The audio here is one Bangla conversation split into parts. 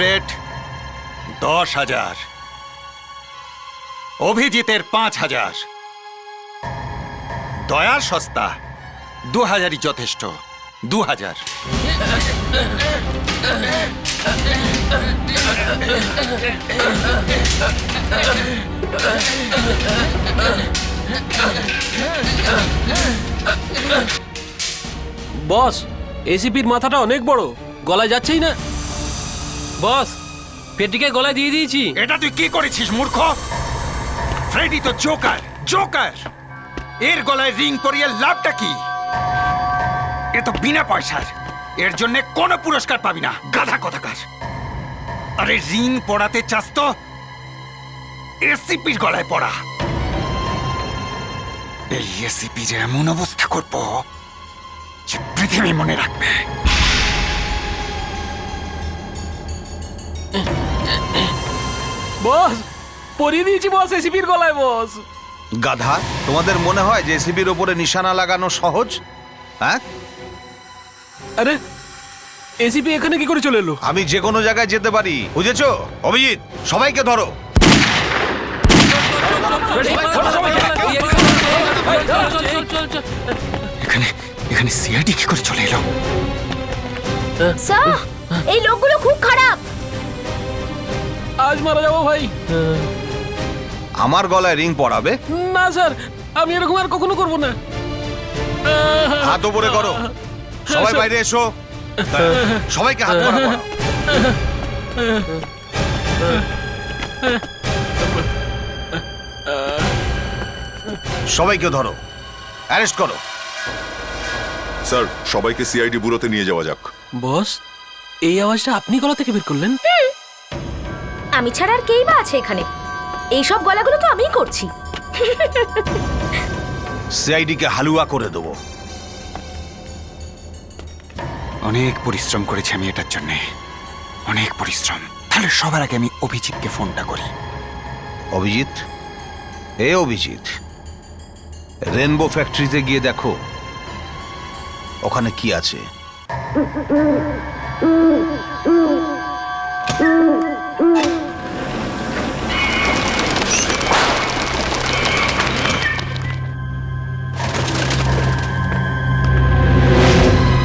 রেট 10,000, অভিজিতের 5,000, দয়ার সস্তা 2,000ই যথেষ্ট। 2,000। বস, এসিপির মাথাটা অনেক বড়, গলায় যাচ্ছেই না। বস, পেটিকে গলায় দিয়ে দিয়েছি। এটা তুই কি করেছিস মূর্খ? ফ্রেডি তো জোকার, জোকার। এর গলায় রিং পরিয়ে লাভটা কি? এ তো বিনা পয়সার, এর জন্য কোনো পুরস্কার পাবি না, গাধা কোথাকার। আরে রিং পড়াতে চাস তো এসিপির গলায় পড়া। এই এসিপি যে এমন অবস্থা করবো যে পৃথিবী মনে রাখবে। বস, পরিয়ে দিয়েছি বস এসিপির গলায়। বস গাধা, তোমাদের মনে হয় যে এসিবির ওপরে নিশানা লাগানো সহজ? হ্যাঁ, আরে এসিপি এখানে কি করে চলে এলো? আমি যে কোনো জায়গায় যেতে পারি, বুঝেছো? অভিজিৎ, সবাইকে ধরো। এখানে এখানে সিআইডি কি করে চলে এলো? স্যার, এই লোকগুলো খুব খারাপ। আজ মারা যাবো ভাই। আমার গলায় রিং পরাবে? না স্যার, আমি এরকম আর কখনো করবো না। হাত উপরে করো। সবাই বাইরে এসো। সবাইকে হাত করা পরাও। সবাইকে ধরো, অ্যারেস্ট করো। স্যার, সবাইকে সিআইডি ব্যুরোতে নিয়ে যাওয়া যাক। বস, এই আওয়াজটা আপনি গলা থেকে বের করলেন? আমি ছাড়া আর কেই বা আছে এখানে? এইসব গলাগুলো তো আমিই করছি। সিআইডি কে হালুয়া করে দেবো। অনেক পরিশ্রম করেছি আমি এটার জন্য, অনেক পরিশ্রম। তাহলে সবার আগে আমি অভিজিৎকে ফোনটা করি। অভিজিৎ, এ অভিজিৎ, রেনবো ফ্যাক্টরিতে গিয়ে দেখো ওখানে কি আছে।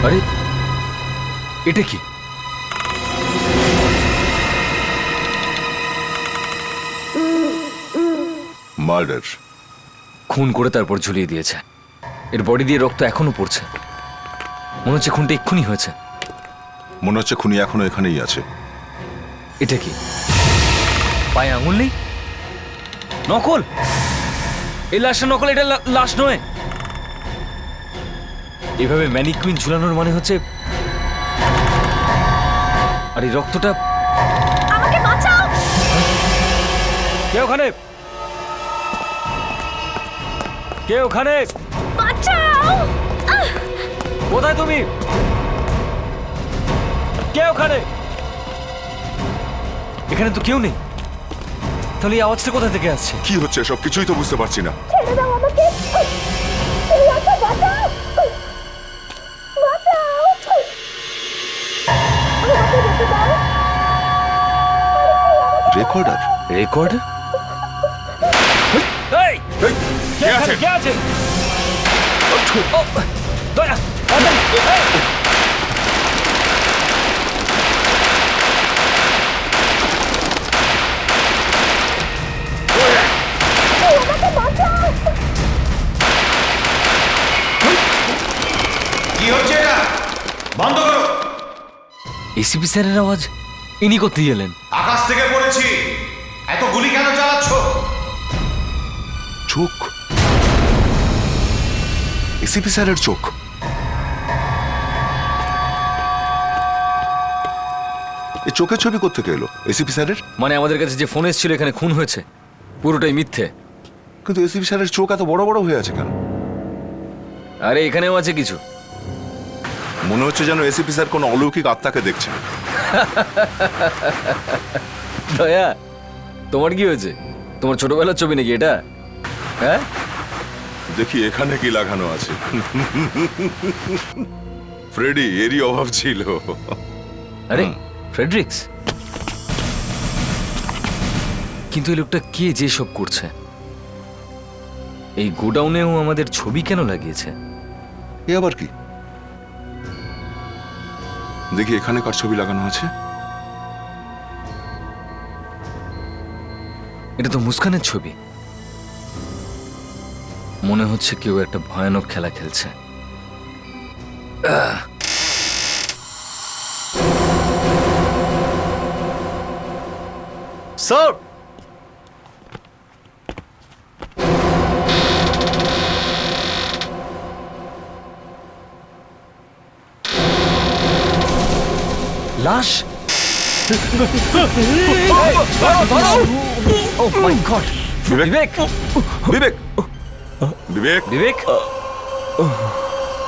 আরে এটা কি? মার্ডার। খুন করে তারপর ঝুলিয়ে দিয়েছে। এর বডি দিয়ে রক্ত এখনো পড়ছে। মনে হচ্ছে খুনটা এক্ষুনি হয়েছে। মনে হচ্ছে খুনি এখনো এখানেই আছে। এটা কি? পায়ে আঙুল নেই? নকল? এই লাশটা নকল, এটা লাশ নয়। এভাবে ম্যানিকুইন ঝুলানোর মানে হচ্ছে, আর এই রক্তটা। আমাকে বাঁচাও! কে ওখানে? কে ওখানে? বাঁচাও! কোথায় তুমি? কে ওখানে? এখানে তো কেউ নেই। তাহলে এই আওয়াজটা কোথা থেকে আসছে? কি হচ্ছে সব কিছুই তো বুঝতে পারছি না। ছেড়ে দাও আমাকে! এই আচ্ছা, বাঁচাও! বাঁচাও! আমাকে যেতে দাও! রেকর্ডার? রেকর্ড? এই! কে আছে? কে আছে? ও, দয়া! তাড়াতাড়ি! এই! কি হচ্ছে এটা? বন্ধ করো। এসিপি স্যারের আওয়াজ ইনি করতে গেলেন। আকাশ থেকে পড়েছি, এত গুলি কেন চালাচ্ছ? চোখ। এসিপি স্যারের চোখ। এই চোখের ছবি কোত্থেকে এলো এসিপি স্যারের? মানে আমাদের কাছে যে ফোন এসেছিল এখানে খুন হয়েছে, পুরোটাই মিথ্যে। কিন্তু এসিপি স্যারের চোখ এত বড় বড় হয়ে আছে কেন? আরে এখানেও আছে কিছু। মনে হচ্ছে যেন এসিপি স্যার কোনো অলৌকিক আত্মাকে দেখছেন। দয়া, তোমার কি হয়েছে? তোমার ছোটবেলার ছবি নাকি এটা? হ্যাঁ, দেখি এখানে কি লাগানো আছে। ফ্রেডি, এরই অভাব ছিল। আরে ফ্রেডরিক্স, কিন্তু এই লোকটা কে যে সব করছে? এই গোডাউনেও আমাদের ছবি কেন লাগিয়েছে? এ আবার কি? দেখি এখানে কার ছবি লাগানো আছে। এটা তো মুস্কানের ছবি। মনে হচ্ছে কেউ একটা ভয়ানক খেলা খেলছে। স্যার, লাশ! ও মাই গড! বিবেক! বিবেক, বিবেক, বিবেক!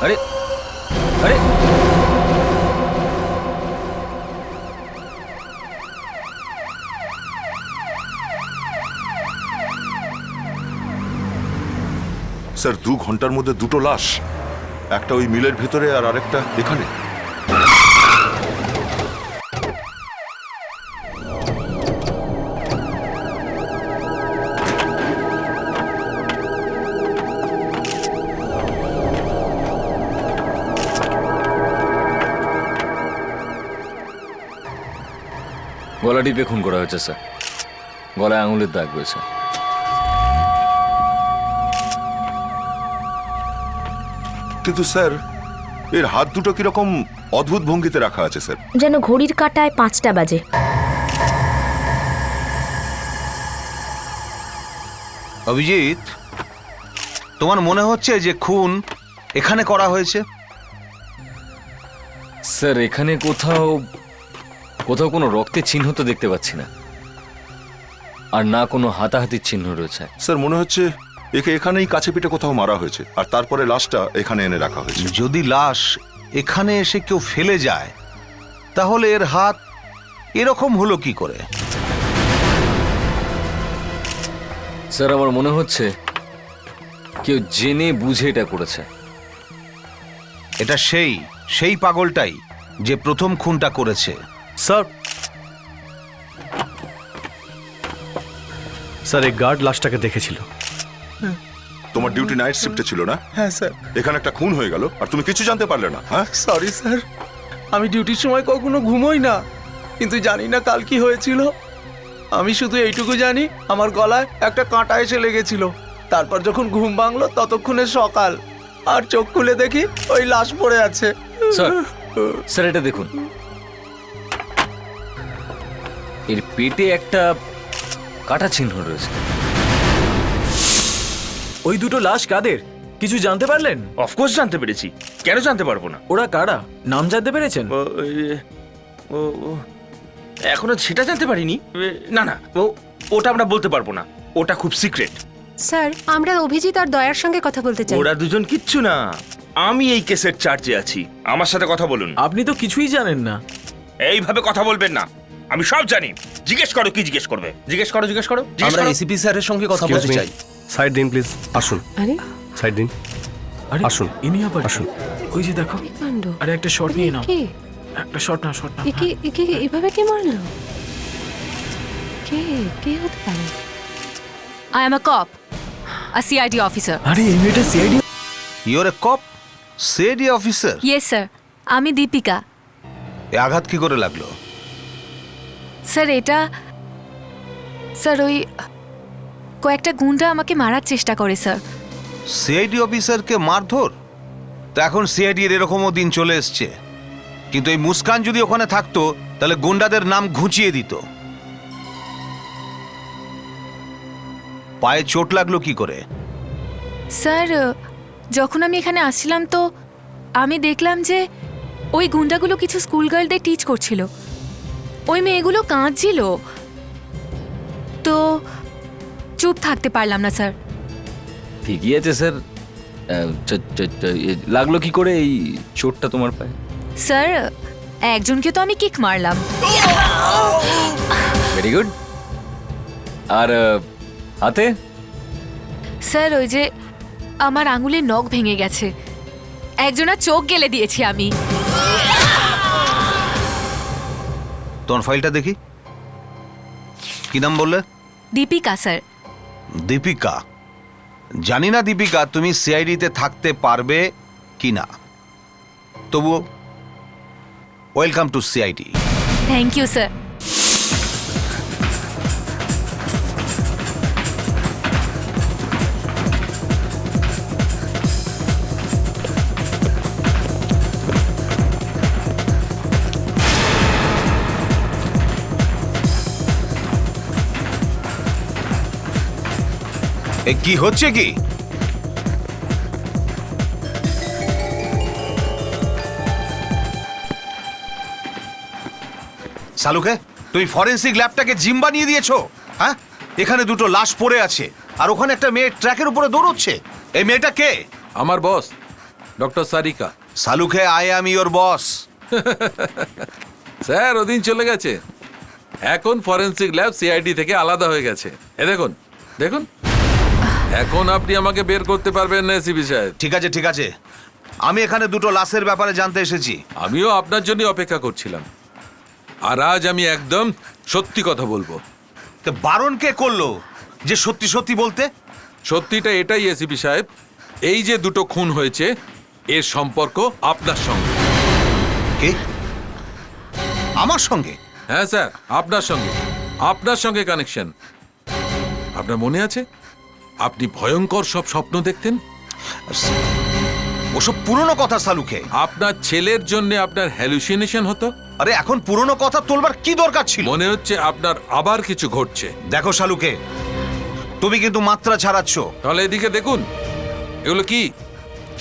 আরে আরে স্যার 2 ঘন্টার মধ্যে 2টো লাশ, একটা ওই মিলের ভেতরে আর আরেকটা এখানে। গলা টিপে খুন করা হয়েছে স্যার। গলায় আঙুলের দাগ রয়েছে। কিন্তু স্যার এর হাত দুটো কিরকম অদ্ভুত ভঙ্গিতে রাখা আছে স্যার। যেন ঘড়ির কাঁটায় 5টা বাজে। অভিজিৎ, তোমার মনে হচ্ছে যে খুন এখানে করা হয়েছে? স্যার এখানে কোথাও কোথাও কোনো রক্তের চিহ্ন তো দেখতে পাচ্ছি না, আর না কোনো হাতাহাতির চিহ্ন রয়েছে। স্যার মনে হচ্ছে একে এখানেই কাছে পিঠে কোথাও মারা হয়েছে, আর তারপরে লাশটা এখানে এনে রাখা হয়েছে। যদি লাশ এখানে এসে কেউ ফেলে যায়, তাহলে এর হাত এরকম হলো কি করে? স্যার আমার মনে হচ্ছে কেউ জেনে বুঝে এটা করেছে। এটা সেই পাগলটাই যে প্রথম খুনটা করেছে। স্যার, স্যার এই গার্ড লাশটাকে দেখেছিল। তোমার ডিউটি নাইট শিফটে ছিল না? হ্যাঁ স্যার। এখানে একটা খুন হয়ে গেল আর তুমি কিছু জানতে পারলে না? হ্যাঁ সরি স্যার, আমি ডিউটির সময় কখনো ঘুমোই না, কিন্তু জানি না কাল কি হয়েছিল। আমি শুধু এইটুকু জানি আমার গলায় একটা কাঁটা এসে লেগেছিল। তারপর যখন ঘুম ভাঙলো ততক্ষণে সকাল, আর চোখ খুলে দেখি ওই লাশ পড়ে আছে। স্যার স্যার এটা দেখুন, এর পেটে একটা কাটা চিহ্ন রয়েছে। ওই দুটো লাশ কাদের কিছু জানতে পারলেন? অফকোর্স জানতে পেরেছি, কেন জানতে পারবো না? ওরা কারা নাম জানতে পেরেছেন? এখনো সেটা জানতে পারিনি। না না, ওটা আমরা বলতে পারবো না, ওটা খুব সিক্রেট। স্যার, আমরা অভিজিৎ আর দয়ার সঙ্গে কথা বলতে চাই। ওরা দুজন কিচ্ছু না, আমি এই কেসের চার্জে আছি। আমার সাথে কথা বলুন। আপনি তো কিছুই জানেন না। এইভাবে কথা বলবেন না, আমি সব জানি। জিজ্ঞেস করো, কি জিজ্ঞেস করবে? জিজ্ঞেস করো, জিজ্ঞেস করো। আমরা এসিপি স্যারের সঙ্গে কথা বলতে চাই। সাইড দিন প্লিজ। আসুন, আরে সাইড দিন। আরে আসুন, ইনি আবার আসুন। ওই যে দেখো, কি কাণ্ড! আরে একটা শট নিয়ে নাও। কে একটা শট না। একে এভাবে কে মারলো? কে হতে পারে? I am a cop, a CID officer. আরে এই মেয়েটা CID. You're a cop, CID officer? Yes sir, আমি দীপিকা। এ আঘাত কি করে লাগলো? স্যার এটা স্যার ওই কয়েকটা গুন্ডা আমাকে মারার চেষ্টা করে স্যার। সিআইডি অফিসারকে মারধর? তো এখন সিআইডি এর এরকমও দিন চলে এসছে। কিন্তু এই মুস্কান যদি ওখানে থাকতো তাহলে গুন্ডাদের নাম ঘুঁচিয়ে দিত। পায়ে চোট লাগলো কি করে? স্যার যখন আমি এখানে আসছিলাম তো আমি দেখলাম যে ওই গুন্ডাগুলো কিছু স্কুল গার্লদের টিচ করছিল। ওই মেয়েগুলো কাঁদছিল, তো চুপ থাকতে পারলাম না স্যার। ঠিকই আছে স্যার। লাগলো কি করে এই চোটটা তোমার পায়ে? স্যার একজনকে তো আমি কিক মারলাম। Very good. আর হাতে? স্যার ওই যে আমার আঙুলের নখ ভেঙে গেছে, একজনের চোখ গেলে দিয়েছি আমি। তোমার ফাইলটা দেখি। কি নাম বললে? দীপিকা স্যার। দীপিকা, জানি না দীপিকা তুমি সিআইডিতে থাকতে পারবে কি না, তবু welcome to CID. Thank you sir. এ কি হচ্ছে কি? সালুকে, তুমি ফরেন্সিক ল্যাবটাকে জিম বানিয়ে দিয়েছো? হ্যাঁ, এখানে দুটো লাশ পড়ে আছে আর ওখানে একটা মেয়ে ট্র্যাকের উপরে দৌড়চ্ছে। এই মেয়েটা কে? আমার বস ডক্টর সারিকা। সালুকে, I am your boss. Sir ওদিন চলে গেছে, এখন ফরেন্সিক ল্যাব সিআইডি থেকে আলাদা হয়ে গেছে। এ দেখুন দেখুন, এখন আপনি আমাকে বের করতে পারবেন না এসিপি সাহেব। ঠিক আছে ঠিক আছে, আমি এখানে দুটো লাশের ব্যাপারে জানতে এসেছি। আমিও আপনার জন্য অপেক্ষা করছিলাম, আর আজ আমি একদম সত্যি কথা বলবো। তো বারণ কে করলো যে সত্যি সত্যি বলতে? সত্যিটা এটাই এসিপি সাহেব, এই যে দুটো খুন হয়েছে এর সম্পর্ক আপনার সঙ্গে। কে? আমার সঙ্গে? হ্যাঁ স্যার, আপনার সঙ্গে কানেকশন। আপনার মনে আছে আপনি ভয়ঙ্কর সব স্বপ্ন দেখতেন? ওসব পুরনো কথা সালুকে। আপনার ছেলের জন্য আপনার হ্যালুসিনেশন হতো। আরে এখন পুরনো কথা তোলবার কি দরকার ছিল? মনে হচ্ছে আপনার আবার কিছু ঘটছে। দেখো শালুকে, তুমি কিন্তু মাত্রা ছাড়াচ্ছ। তাহলে এদিকে দেখুন, এগুলো কি?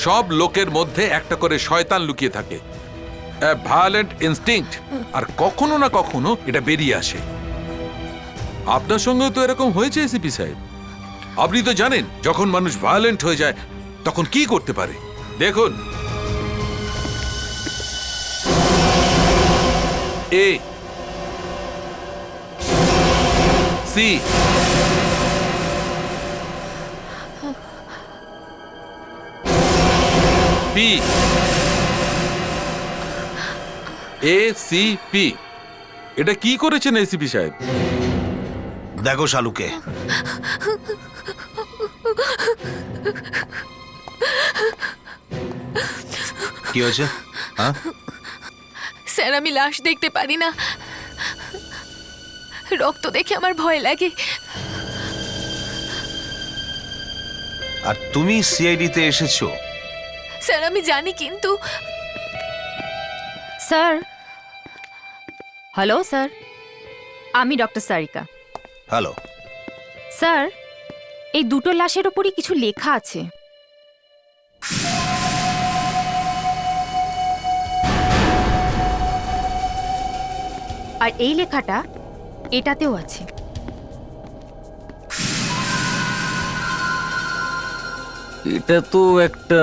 সব লোকের মধ্যে একটা করে শয়তান লুকিয়ে থাকে, ভায়োলেন্ট ইনস্টিংক্ট, আর কখনো না কখনো এটা বেরিয়ে আসে। আপনার সঙ্গেও তো এরকম হয়েছে এসিপি সাহেব। আপনি তো জানেন যখন মানুষ ভায়োলেন্ট হয়ে যায় তখন কি করতে পারে। দেখুন, এ সি পি, ACP, এটা কি করেছেন এসিপি সাহেব? দেখো শালুকে, কি হয়েছে? হ্যাঁ, স্যার আমি লাশ দেখতে পারি না, রক্ত দেখে আমার ভয় লাগে। আর তুমি সিআইডিতে এসেছো? স্যার আমি জানি, কিন্তু স্যার, হ্যালো স্যার, আমি ডক্টর সারিকা। হ্যালো স্যার, এই দুটো লাশের ওপরই কিছু লেখা আছে। আর এই লেখাটা এটাতেও আছে। এটা তো একটা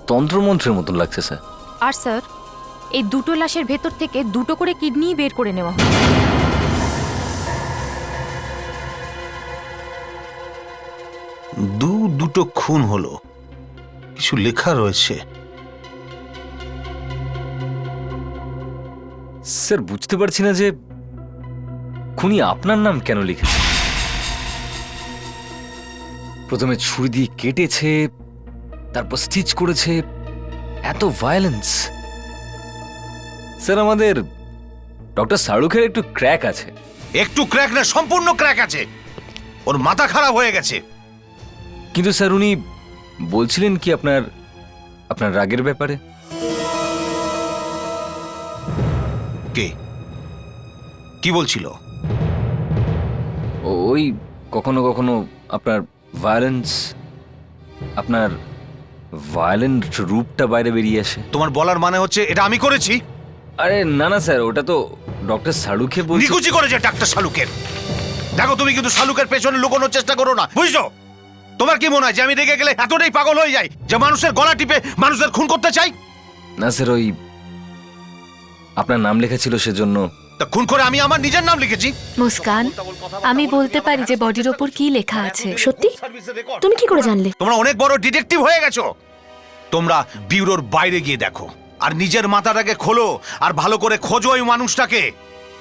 তন্ত্রমন্ত্রের মতন লাগছে স্যার। আর স্যার, এই দুটো লাশের ভেতর থেকে দুটো করে কিডনি বের করে নেওয়া হয়েছে। দুটো খুন হলো, কিছু লেখা রয়েছে। স্যার বুঝতে পারছি না যে খুনি আপনার নাম কেন লিখেছে। প্রথমে ছুরি দিয়ে কেটেছে, তারপর স্টিচ করেছে, এত ভায়োলেন্স। স্যার আমাদের ডক্টর শাহরুখের একটু ক্র্যাক আছে। একটু ক্র্যাক না, সম্পূর্ণ ক্র্যাক আছে। ওর মাথা খারাপ হয়ে গেছে। কিন্তু স্যার উনি বলছিলেন কি আপনার রাগের ব্যাপারে? কে কি বলছিল? ওই কখনো কখনো আপনার ভায়োলেন্ট রূপটা বাইরে বেরিয়ে আসে। তোমার বলার মানে হচ্ছে এটা আমি করেছি? আরে না না স্যার, ওটা তো ডক্টর শাহরুখে বলছে। নিকুচি করেছে ডাক্তার শালুকের। দেখো, তুমি কিন্তু শালুকের পেছনে লুকোনোর চেষ্টা করো না, বুঝছো? তোমার কি মনে হয় যে আমি রেগে গেলে এতটাই পাগল হয়ে যাই যে মানুষের গলা টিপে মানুষের খুন করতে চাই? না স্যার, ওই আপনার নাম লেখা ছিল সেজন্য। তা খুন করে আমি আমার নিজের নাম লিখেছি। মুস্কান, আমি বলতে পারি যে বডির ওপর কি লেখা আছে। সত্যি? তুমি কি করে জানলে? তোমরা অনেক বড় ডিটেকটিভ হয়ে গেছো। তোমরা ব্যুরোর বাইরে গিয়ে দেখো আর নিজের মাথাটাকে খোলো আর ভালো করে খোঁজো ওই মানুষটাকে।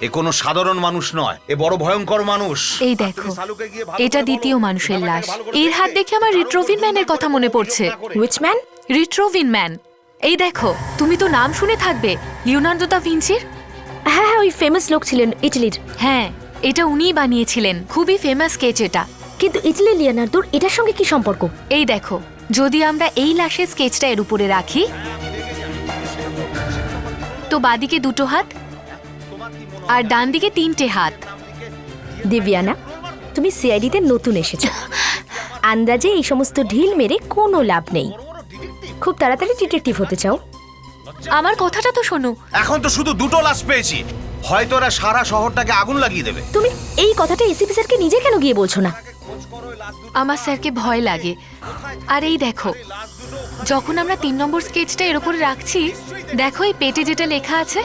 এ কোনো সাধারণ মানুষ নয়, এ বড় ভয়ঙ্কর মানুষ। এই দেখো, এটা দ্বিতীয় মানুষের লাশ। এর হাত দেখে আমার রিট্রোভিন ম্যানের কথা মনে পড়ছে। Which man? রিট্রোভিন ম্যান। এই দেখো, তুমি তো নাম শুনে থাকবে, লিওনার্দো দা ভিঞ্চির। হ্যাঁ হ্যাঁ, ওই ফেমাস লোক ছিলেন ইটালির। হ্যাঁ, এটা উনিই বানিয়েছিলেন। খুবই ফেমাস স্কেচ এটা। কিন্তু ইটালি লিওনার্দোর এটার সঙ্গে কি সম্পর্ক? এই দেখো, যদি আমরা এই লাশের স্কেচটা এর উপরে রাখি, তো বাদিকে দুটো হাত আর ডান দিকে 3টে হাত। দিব্যানা, তুমি সিআইডিতে নতুন এসেছো। আন্দাজে এই সমস্ত ঢিল মেরে কোনো লাভ নেই। খুব তাড়াতাড়ি ডিটেকটিভ হতে চাও? আমার কথাটা তো শোনো। এখন তো শুধু দুটো লাশ পেয়েছি, হয়তো ওরা সারা শহরটাকে আগুন লাগিয়ে দেবে। তুমি এই কথাটা এসিপি স্যারকে নিজে কেন গিয়ে বলছো না? আমার স্যারকে ভয় লাগে। আর এই দেখো, যখন আমরা 3 নম্বর স্কেচটা এর উপরে রাখছি, দেখো এই পেটে যেটা লেখা আছে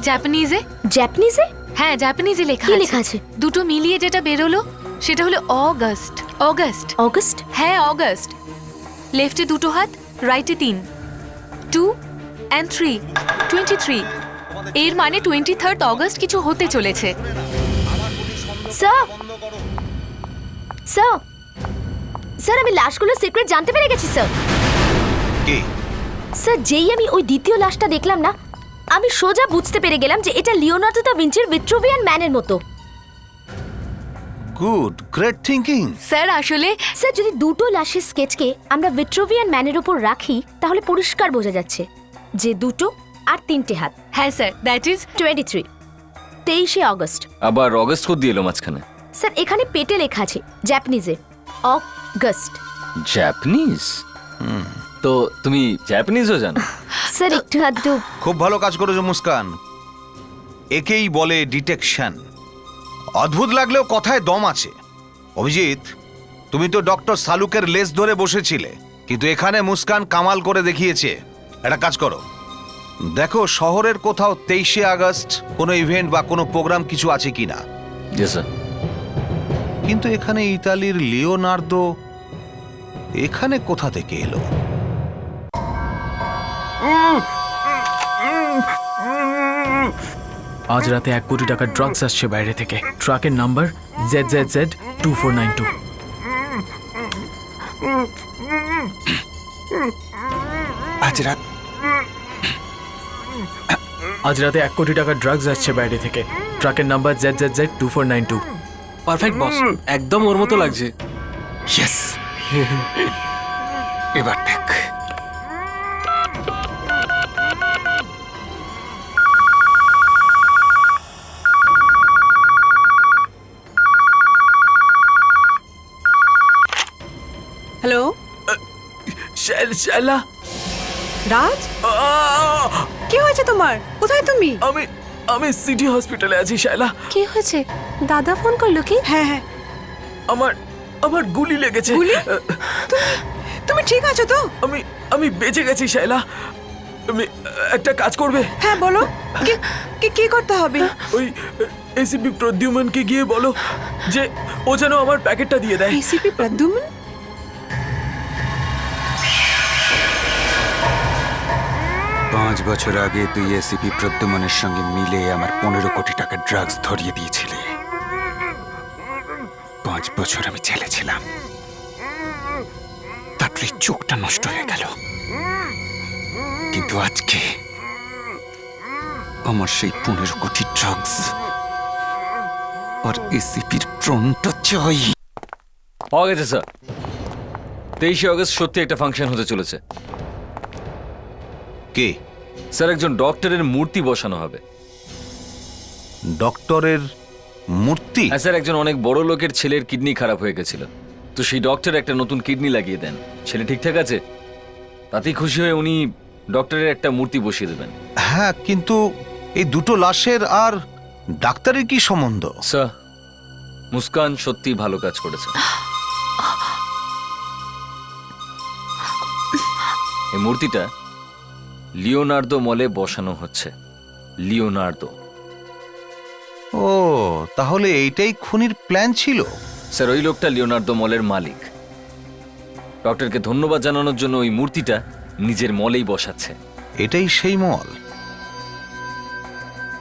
জাপানিজে। জাপানিজে? হ্যাঁ, জাপানিজে লেখা কি আছে। লেখা আছে? দুটো মিলিয়ে যেটা বেরোলো সেটা হলো অগাস্ট। অগাস্ট? অগস্ট? হ্যাঁ, অগাস্ট। লেফটে দুটো হাত, রাইটে 3, 2 and 3, 23। এর মানে 23rd অগস্ট কিছু হতে চলেছে। স্যার, স্যার, স্যার, আমি লাশগুলোর সিক্রেট জানতে পেরে গেছি স্যার। কি? স্যার, যেই আমি ওই দ্বিতীয় লাশটা দেখলাম না, আমি সোজা বুঝতে পেরে গেলাম যে এটা লিওনার্দো দা ভিঞ্চির ভিট্রুভিয়ান ম্যানের মতো। Good, great thinking. স্যার, আসলে স্যার, যদি দুটো লাশের স্কেচকে আমরা ভিট্রুভিয়ান ম্যানের উপর রাখি, তাহলে পরিষ্কার বোঝা যাচ্ছে যে দুটো আর 3টে হাত। হ্যাঁ স্যার, দ্যাট ইজ 23, 23শে অগস্ট। আবার অগস্ট কোড দিয়ে এলো মাঝখানে। স্যার, এখানে পেটে লেখা আছে জাপানিজে অগস্ট। জাপানিজ? তো তুমি জাপানিজও জানো? স্যার, একটু আধটু। খুব ভালো কাজ করেছো মুস্কান। একেই বলে ডিটেকশন। অদ্ভুত লাগলেও কথায় দম আছে। অভিজিৎ, তুমি তো ডক্টর সালুকের লেজ ধরে বসেছিলে, কিন্তু এখানে মুস্কান কামাল করে দেখিয়েছে। একটা কাজ করো, দেখো শহরের কোথাও 23শে আগস্ট কোনো ইভেন্ট বা কোনো প্রোগ্রাম কিছু আছে কিনা। জি স্যার। কিন্তু এখানে ইতালির লিওনার্দো এখানে কোথা থেকে এলো? আজ রাতে 1 কোটি টাকার ড্রাগস আসছে বাইরে থেকে। ট্রাকের নাম্বার ZZZ2492। আজ রাতে 1 কোটি টাকার ড্রাগস আসছে বাইরে থেকে। ট্রাকের নাম্বার ZZZ2492। পারফেক্ট বস, একদম ওর মতো লাগছে। ইয়েস, এবার দেখ। হ্যালো শালা, রাজ, কি হয়েছে তোমার? কোথায় তুমি? আমি সিটি হসপিটালে আছি শালা। কি হয়েছে? দাদা ফোন করলো কি? হ্যাঁ হ্যাঁ, আমার গুলি লেগেছে। গুলি? তুমি ঠিক আছো তো? আমি বেঁচে গেছি শালা। তুমি একটা কাজ করবে? হ্যাঁ বলো, কি করতে হবে? ওই এসিপি প্রদ্যুমনকে গিয়ে বলো যে ও যেন আমার প্যাকেটটা দিয়ে দেয়। এসিপি প্রদ্যুমন? পাঁচ বছর আগে তুই এসিপি প্রদ্যুমনের সঙ্গে মিলে আমার 15 কোটি টাকার ড্রাগস ধরিয়ে দিয়েছিলি। 5 বছর আমি জেলে ছিলাম, তারপরে চোখটা নষ্ট হয়ে গেল। কিন্তু আজকে আমার সেই 15 কোটি ড্রাগস আর এসিপির প্রণটা চাই। পাওয়া গেছে স্যার। 23শে অগস্ট সত্যি একটা ফাংশন হতে চলেছে। কে? স্যার, একজন ডক্টরের মূর্তি বসানো হবে। ডক্টরের মূর্তি? হ্যাঁ স্যার, একজন অনেক বড় লোকের ছেলের কিডনি খারাপ হয়ে গেছিল, তো সেই ডক্টর একটা নতুন কিডনি লাগিয়ে দেন। ছেলে ঠিকঠাক আছে, তাতেই খুশি হয়ে উনি ডক্টরের একটা মূর্তি বসিয়ে দেবেন। হ্যাঁ, কিন্তু এই দুটো লাশের আর ডাক্তারের কি সম্বন্ধ? স্যার, মুস্কান সত্যি ভালো কাজ করেছে। এই মূর্তিটা লিওনার্দো মলে বসানো হচ্ছে। লিওনার্দো। ও, তাহলে এইটাই খুনির প্ল্যান ছিল। স্যার, ওই লোকটা লিওনার্দো মলের মালিক। ডক্টরকে ধন্যবাদ জানানোর জন্য ওই মূর্তিটা নিজের মলেই বসাচ্ছে। এটাই সেই মল।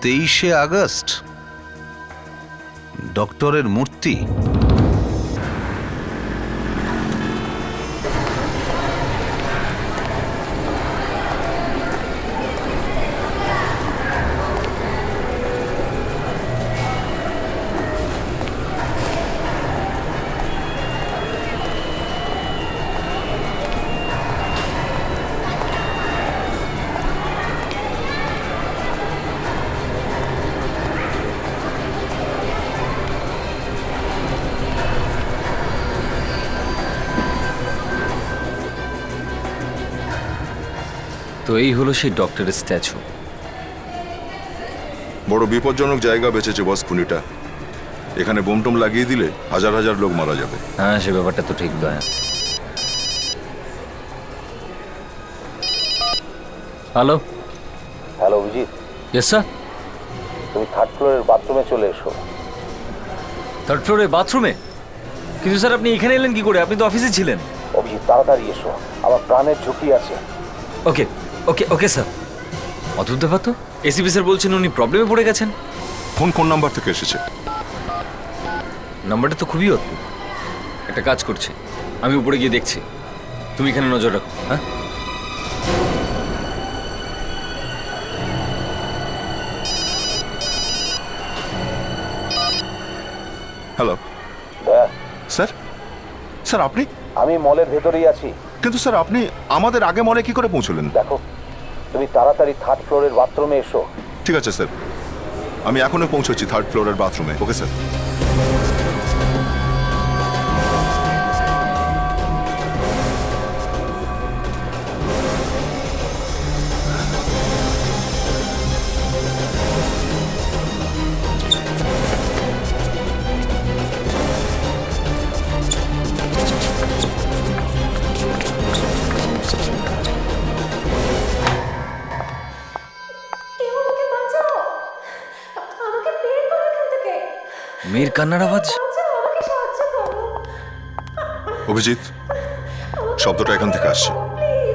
23শে আগস্ট ডক্টরের মূর্তি? তো এই হলো সেই ডক্টরের স্ট্যাচু। বড় বিপজ্জনক জায়গা বেঁচেছে বস খুনিটা। এখানে বোমটোম লাগিয়ে দিলে হাজার হাজার লোক মারা যাবে। হ্যাঁ, সে ব্যাপারটা তো ঠিক দয়া। Hello hello Abhijit, yes sir. তুমি থার্ড ফ্লোরের বাথরুমে চলে এসো। থার্ড ফ্লোরে বাথরুমে? কিন্তু স্যার আপনি এখানে এলেন কি করে? আপনি তো অফিসে ছিলেন। অভিজিৎ তাড়াতাড়ি এসো, আমার প্রাণের ঝুঁকি আছে। ওকে ওকে ওকে স্যার। অদ্ভুত ব্যাপার তো, এসিপি স্যার বলছেন উনি প্রবলেমে পড়ে গেছেন। ফোন কোন নাম্বার থেকে এসেছে? নাম্বারটা তো খুবই অদ্ভুত। একটা কাজ করছে, আমি উপরে গিয়ে দেখছি, তুমি এখানে নজর রাখো। হ্যাঁ, হ্যালো স্যার। স্যার আপনি? আমি মলের ভেতরেই আছি। কিন্তু স্যার আপনি আমাদের আগে মলে কি করে পৌঁছলেন? দেখো, তুমি তাড়াতাড়ি থার্ড ফ্লোরের বাথরুমে এসো। ঠিক আছে স্যার, আমি এখনো পৌঁছচ্ছি থার্ড ফ্লোরের বাথরুমে। Okay sir. মেয়ের কান্নার আওয়াজ। অভিজিৎ, শব্দটা এখান থেকে আসছে।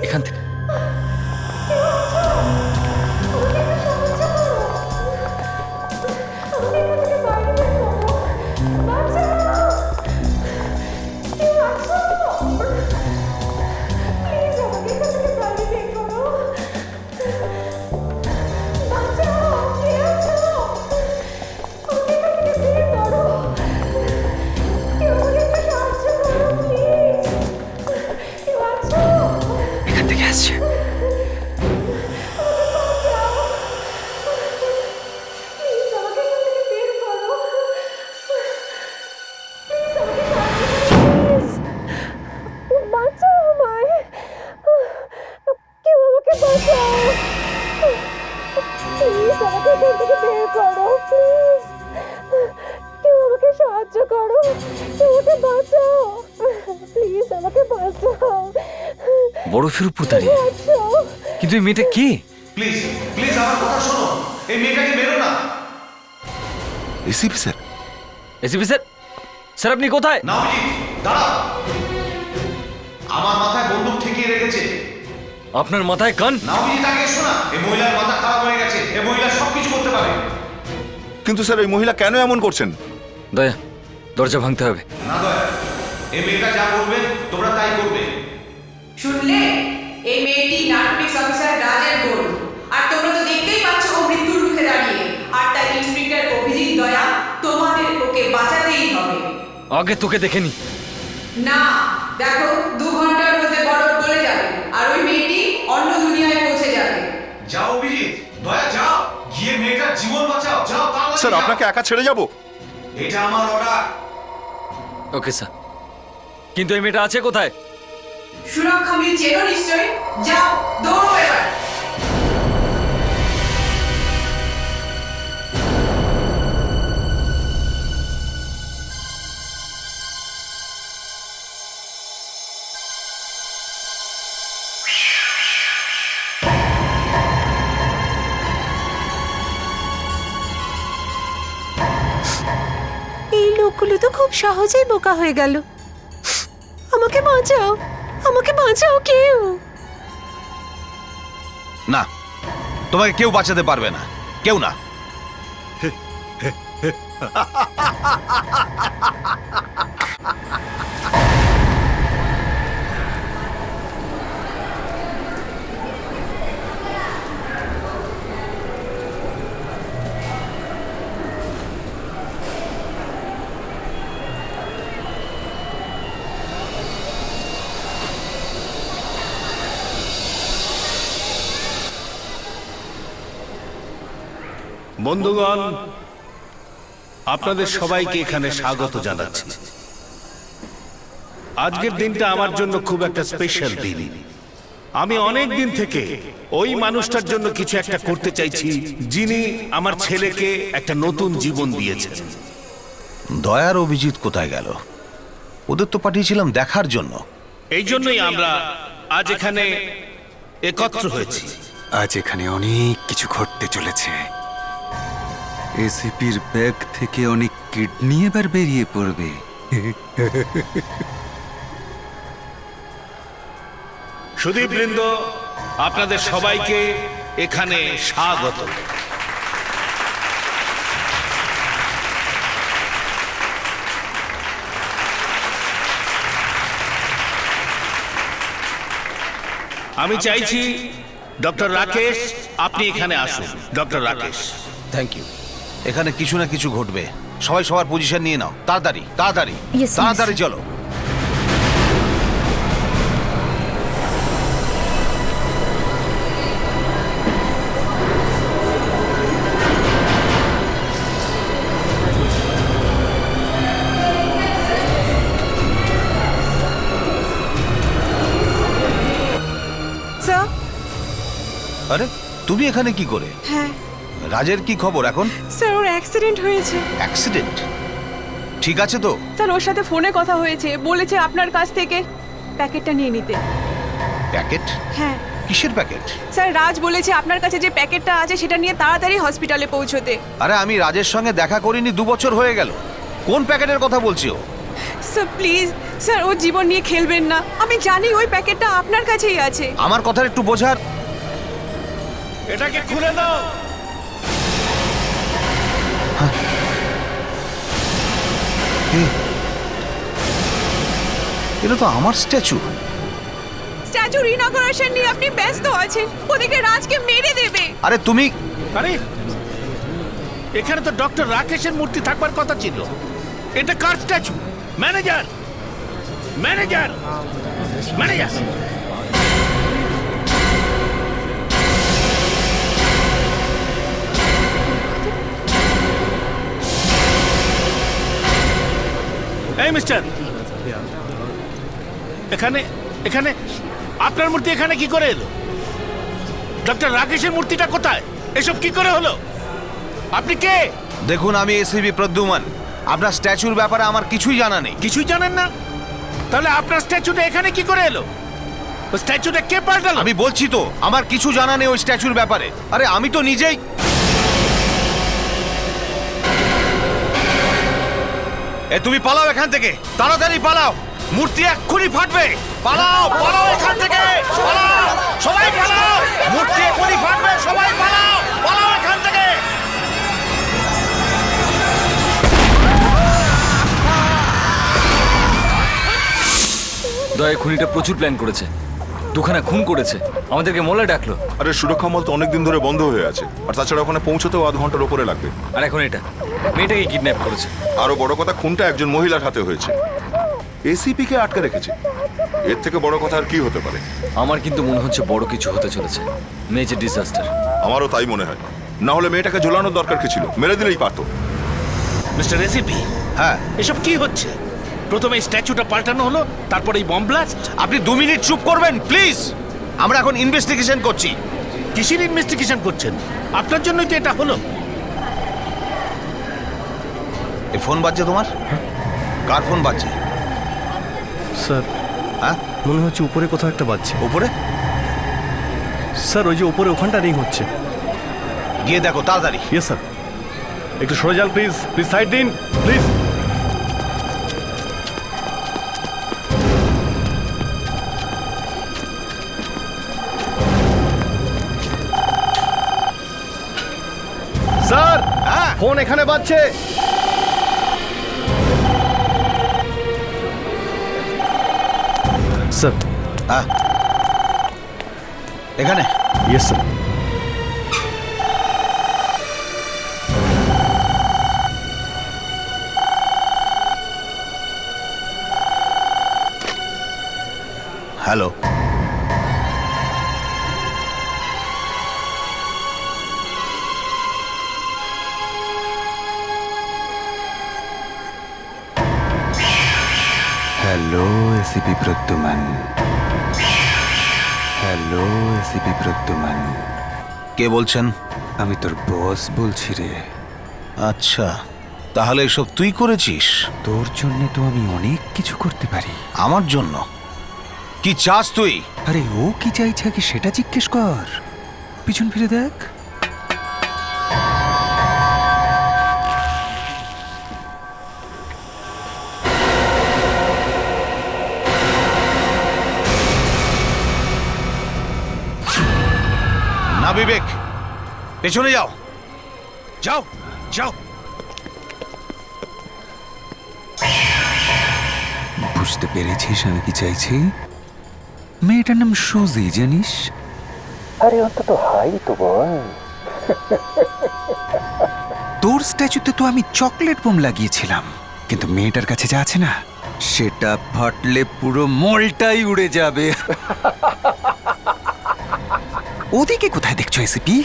এখান থেকে? এখান থেকে আসছে। বরফের উপর দাঁড়িয়ে, কিন্তু এই মেয়েটা কে? প্লিজ প্লিজ আমার কথা শোনো, এই মেয়েটাকে মেরো না। ACP sir? ACP sir? Sir আপনি কোথায়? না অভিজিৎ, দাঁড়াও। আমার মাথায় বন্দুক ঠেকিয়ে রেখেছে। আপনার মাথায় কান? না অভিজিৎ, আগে এসো না। এই মহিলার মাথা খারাপ হয়ে গেছে, এই মহিলা সবকিছু করতে পারে। কিন্তু স্যার এই মহিলা কেন এমন করছেন? দয়া, দরজা ভাঙতে হবে। না দয়া, এই মেয়েটা যা বলবে তোমরা তাই করবে। শুনলে, এই মেয়েটি নার্কোটিক্স অফিসার রাজের বোন। আর তোমরা তো দেখতেই পাচ্ছ ও মৃত্যুর মুখে দাঁড়িয়ে। আর তাই ইন্সপেক্টর অভিজিৎ দয়া, তোমাদের ওকে বাঁচাতেই হবে। আগে তোকে দেখেনি। না, দেখো 2 ঘন্টার মধ্যে বরফ গলে যাবে আর ওই মেয়েটি অন্য দুনিয়ায় পৌঁছে যাবে। যাও অভিজিৎ, দয়া যাও, গিয়ে মেয়েটার জীবন বাঁচাও। যাও তাড়াতাড়ি। স্যার আপনাকে একা ছেড়ে যাব? এটা আমার অর্ডার। ওকে স্যার, কিন্তু এই মেয়েটা আছে কোথায়? সুরক্ষা মিল চেনো নিশ্চয়ই। যাও, দৌড়ো এবার। এই লোকগুলো তো খুব সহজেই বোকা হয়ে গেল। আমাকে বাঁচাও, আমাকে বাঁচাও কেউ। না, তোমাকে কেউ বাঁচাতে পারবে না, কেউ না। বন্ধুগণ, আপনাদের সবাইকে এখানে স্বাগত জানাচ্ছি। আজকের দিনটা আমার জন্য খুব একটা স্পেশাল দিন। আমি অনেক দিন থেকে ওই মানুষটার জন্য কিছু একটা করতে চাইছি, যিনি আমার ছেলেকে একটা নতুন জীবন দিয়েছেন। দয়ার অভিজিৎ কোথায় গেল? ওদের তো পাঠিয়েছিলাম দেখার জন্য। এই জন্যই আমরা আজ এখানে একত্র হয়েছি। আজ এখানে অনেক কিছু ঘটতে চলেছে। এসিপির ব্যাগ থেকে অনেক কিডনি এবার বেরিয়ে পড়বে। সুধীবৃন্দ, আপনাদের সবাইকে এখানে স্বাগত। আমি চাইছি ডক্টর রাকেশ, আপনি এখানে আসুন। ডক্টর রাকেশ। Thank you. এখানে কিছু না কিছু ঘটবে। সবাই সবার পজিশন নিয়ে নাও, তাড়াতাড়ি তাড়াতাড়ি Yes, তাড়াতাড়ি চলো। স্যার। আরে তুমি এখানে কি করে? হ্যাঁ রাজের কি খবর এখন? স্যার, ওর অ্যাক্সিডেন্ট হয়েছে। অ্যাক্সিডেন্ট? ঠিক আছে তো? স্যার, ওর সাথে ফোনে কথা হয়েছে, বলেছে আপনার কাছ থেকে প্যাকেটটা নিয়ে নিতে। প্যাকেট? হ্যাঁ। কিসের প্যাকেট? স্যার, রাজ বলেছে আপনার কাছে যে প্যাকেটটা আছে সেটা নিয়ে তাড়াতাড়ি হসপিটালে পৌঁছতে। আরে আমি রাজের সঙ্গে দেখা করিনি 2 বছর হয়ে গেল। কোন প্যাকেটের কথা বলছো? স্যার প্লিজ, স্যার ওর জীবন নিয়ে খেলবেন না। আমি জানি ওই প্যাকেটটা আপনার কাছেই আছে। আমার কথা একটু বোঝার। এটাকে খুলে দাও। এটা তো আমার স্ট্যাচু। স্ট্যাচুর ইনঅগারেশন নিয়ে আপনি ব্যস্ত আছেন, ওদিকে রাজকে মেরে দেবে। আরে তুমি, আরে এখানে তো ডক্টর রাকেশের মূর্তি থাকবার কথা ছিল। এটা কার স্ট্যাচু? Manager, manager, manager. এই মিস্টার, এখানে এখানে আপনার মূর্তি এখানে কি করে এলো? ডক্টর রাকেশের মূর্তিটা কোথায়? এসব কি করে হলো? আপনি কে? দেখুন, আমি এসিবি প্রদ্যুমান। আপনার স্ট্যাচুর ব্যাপারে আমার কিছুই জানা নেই। কিছুই জানেন না? তাহলে আপনার স্ট্যাচুটা এখানে কি করে এলো? ওই স্ট্যাচুটা কে পাল্টালো? আমি বলছি তো, আমার কিছু জানা নেই ওই স্ট্যাচুর ব্যাপারে। আরে আমি তো নিজেই। তুমি পালাও এখান থেকে, তাড়াতাড়ি পালাও। মূর্তি এক্ষুনি ফাটবে। পালাও, পালাও এখান থেকে, পালাও, সবাই পালাও। মূর্তি এক্ষুনি ফাটবে, সবাই পালাও, পালাও এখান থেকে। দয়া খুনিটা প্রচুর প্ল্যান করেছে, দুখানা খুন করেছে, আমাদেরকে মোলে ডাকলো। আরে সুরক্ষা মল তো অনেকদিন ধরে বন্ধ হয়ে আছে, আর তাছাড়া ওখানে পৌঁছতেও 1/2 ঘন্টার উপরে লাগবে। আর এখন এটা মেয়েটাকে কিডন্যাপ করেছে। আরো বড় কথা, খুনটা একজন মহিলার হাতে হয়েছে। এসিপি কে আটকে রেখেছে। এর থেকে বড় কথা আর কি হতে পারে? আমার কিন্তু মনে হচ্ছে বড় কিছু হতে চলেছে। Major disaster. আমারও তাই মনে হয়। না হলে মেয়েটাকে ঝোলানোর দরকার কি ছিল? মেরে দিলেই পারতো। মিস্টার এসিপি, হ্যাঁ এসব কি হচ্ছে? প্রথমে এই স্ট্যাচুটা পাল্টানো হলো, তারপর এই বম ব্লাস্ট। আপনি 2 মিনিট চুপ করবেন প্লিজ? আমরা এখন ইনভেস্টিগেশন করছি। কিসের ইনভেস্টিগেশন করছেন? আপনার জন্যই তো এটা হলো। এই ফোন বাজছে তোমার? কার ফোন বাজছে? স্যার, হ্যাঁ মনে হচ্ছে উপরে কোথাও একটা বাজছে। উপরে? স্যার, ওই যে উপরে ওখানটা রিং হচ্ছে। গিয়ে দেখো তাড়াতাড়ি। Yes sir. একটু সরে যান প্লিজ, প্লিজ সাইড দিন প্লিজ। স্যার, ফোন এখানে বাজছে। স্যার। হ্যাঁ এখানে? Yes sir. Hello, hello ACP Pradyuman. Hello ACP Pradyuman. কে বলছেন? আমি তোর বস বলছি রে। আচ্ছা, তাহলে এসব তুই করেছিস? তোর জন্য তো আমি অনেক কিছু করতে পারি। আমার জন্য কি চাস তুই? আরে ও কি চাইছে আগে সেটা জিজ্ঞেস কর। পিছন ফিরে দেখ। না বিবেক, পেছনে যাও, যাও যাও। বুঝতে পেরেছিস আমি কি চাইছি? মেয়েটার নাম সুজি, জানিস? আরে অন্তত হাই তো বল। তোর স্ট্যাচুতে তো আমি চকলেট বোম লাগিয়েছিলাম, কিন্তু মেয়েটার কাছে যা আছে না, সেটা ফাটলে পুরো মলটাই উড়ে যাবে। ওদিকে কোথায় দেখছো এসিপি?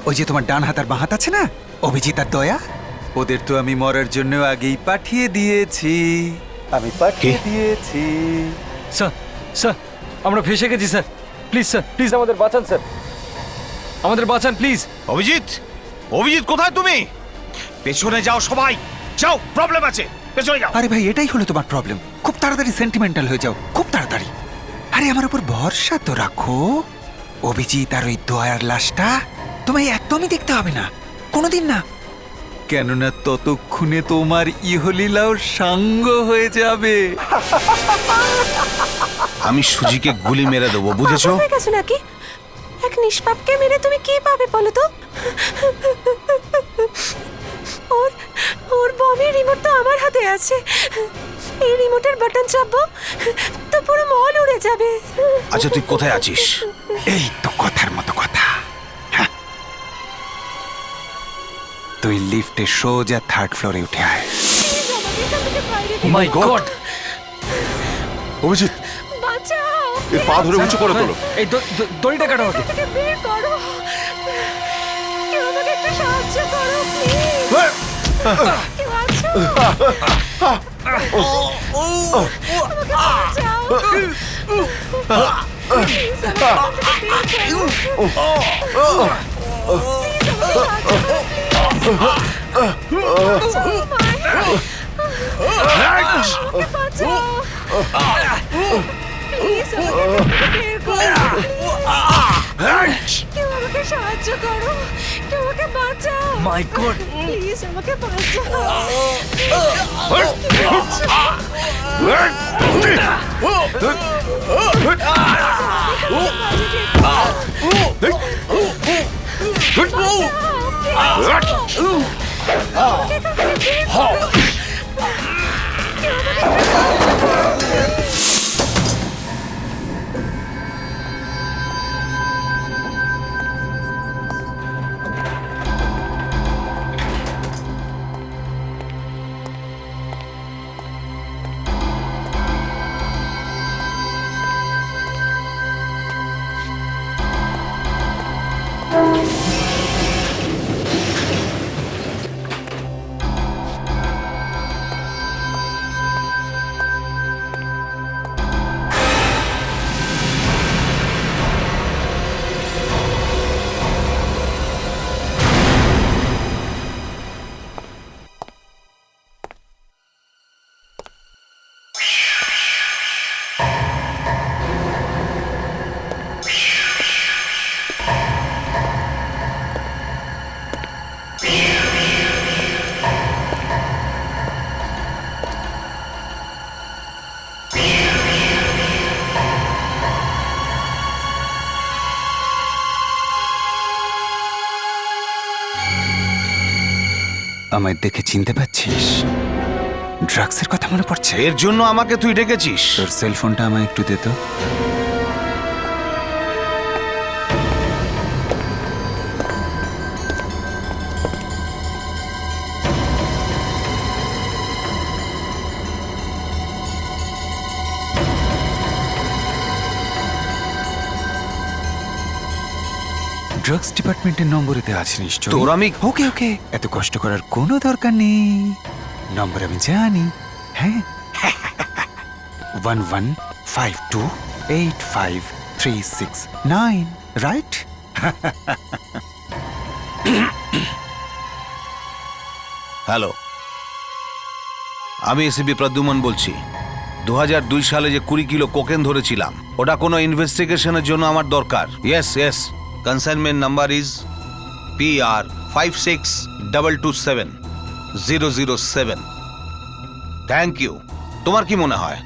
ওই যে তোমার ডান হাত আর বাঁ হাত আছে না, অভিজিৎ আর দয়া, ওদের তো আমি মরার জন্য আগেই পাঠিয়ে দিয়েছি। স্যার স্যার, আমরা ফেসে গেছি স্যার। প্লিজ স্যার, প্লিজ আমাদের বাঁচান স্যার, আমাদের বাঁচান প্লিজ। অভিজিৎ, অভিজিৎ কোথায় তুমি? পেছনে যাও সবাই, যাও, প্রবলেম আছে, পেছনে যাও। আরে ভাই, এটাই হলো তোমার প্রবলেম। খুব তাড়াতাড়ি সেন্টিমেন্টাল হয়ে যাও, খুব তাড়াতাড়ি। আরে আমার উপর ভরসা তো রাখো। অভিজিৎ আর ওই দয়ার লাশটা তোমায় একদমই দেখতে হবে না, কোনোদিন না। কেননা ততক্ষণে তোমার ইহলীলাও সাঙ্গ হয়ে যাবে। আমি সুজিকে গুলি মেরে দেবো, বুঝেছো? হয়ে গেছো নাকি? এক নিষ্পাপকে মেরে তুমি কি পাবে বলো তো? ওর ওর বমের রিমোট তো আমার হাতে আছে। এই রিমোটের বাটন চাপবো তো পুরো মল উড়ে যাবে। আচ্ছা, তুই কোথায় আছিস? এই তো কথার মতো কথা। হ্যাঁ, তুই লিফটে সোজা 3rd ফ্লোরে উঠে আয়। মাই গড! অভিজিৎ, বাঁচাও! এর পা ধরে উঁচু করে তোলো। এই দড়িটা কাটো আগে। এটাকে বের করো। কেউ আমাকে একটু সাহায্য করো প্লিজ। কেউ আছো? আমাকে বাঁচাও। প্লিজ, আমাকে বের করো। কেউ আমাকে সাহায্য করো, কেউ আমাকে বাঁচাও। মাই গড! প্লিজ আমাকে বাঁচাও। আমায় দেখে চিনতে পারছিস? ড্রাগসের কথা মনে পড়ছে? এর জন্য আমাকে তুই ডেকেছিস? তোর সেলফোনটা আমায় একটু দে তো। ড্রাগস ডিপার্টমেন্টের নম্বরেতে আছে নিশ্চয়। তোর আমি ওকে ওকে, এত কষ্ট করার কোনো দরকার নেই। নম্বর আমি জানি। হ্যাঁ, 11528536 রাইট? হ্যালো, আমি এসিপি প্রদ্যুমন বলছি। 2002 সালে যে 20 কিলো কোকেন ধরেছিলাম, ওটা কোনো ইনভেস্টিগেশনের জন্য আমার দরকার। Yes, consignment number is PR 56227007। Thank you. তোমার কি মনে হয়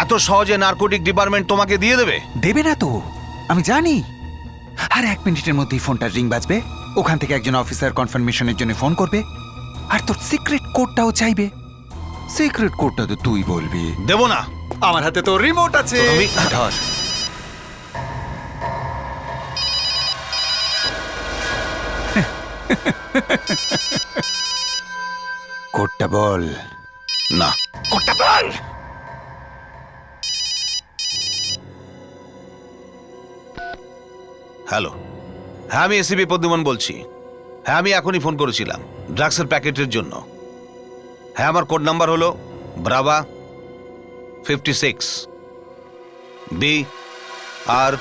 এত সহজে নারকোটিক ডিপার্টমেন্ট তোমাকে দিয়ে দেবে? দেবে না তো, আমি জানি। আর 1 মিনিটের মধ্যেই ফোনটার রিং বাজবে, ওখান থেকে একজন অফিসার কনফার্মেশনের জন্য ফোন করবে, আর তোর সিক্রেট কোডটাও চাইবে। সিক্রেট কোডটা তো তুই বলবি। দেব না। আমার হাতে তো রিমোট আছে। ধর। কোডটা বল। না। কোডটা বল। হ্যালো, হ্যাঁ আমি এসিপি প্রদ্যুমন বলছি। হ্যাঁ আমি এখনই ফোন করেছিলাম ড্রাগসের প্যাকেটের জন্য। হ্যাঁ আমার কোড নাম্বার হলো ব্রাভা 56 BR।